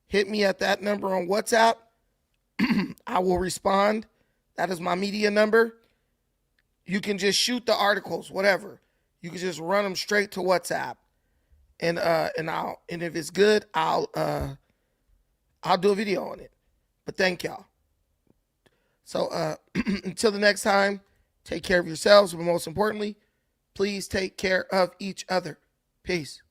hit me at that number on WhatsApp. I will respond. That is my media number. You can just shoot the articles, whatever. You can just run them straight to WhatsApp, and if it's good, I'll do a video on it. But thank y'all. So until the next time, take care of yourselves, but most importantly, please take care of each other. Peace.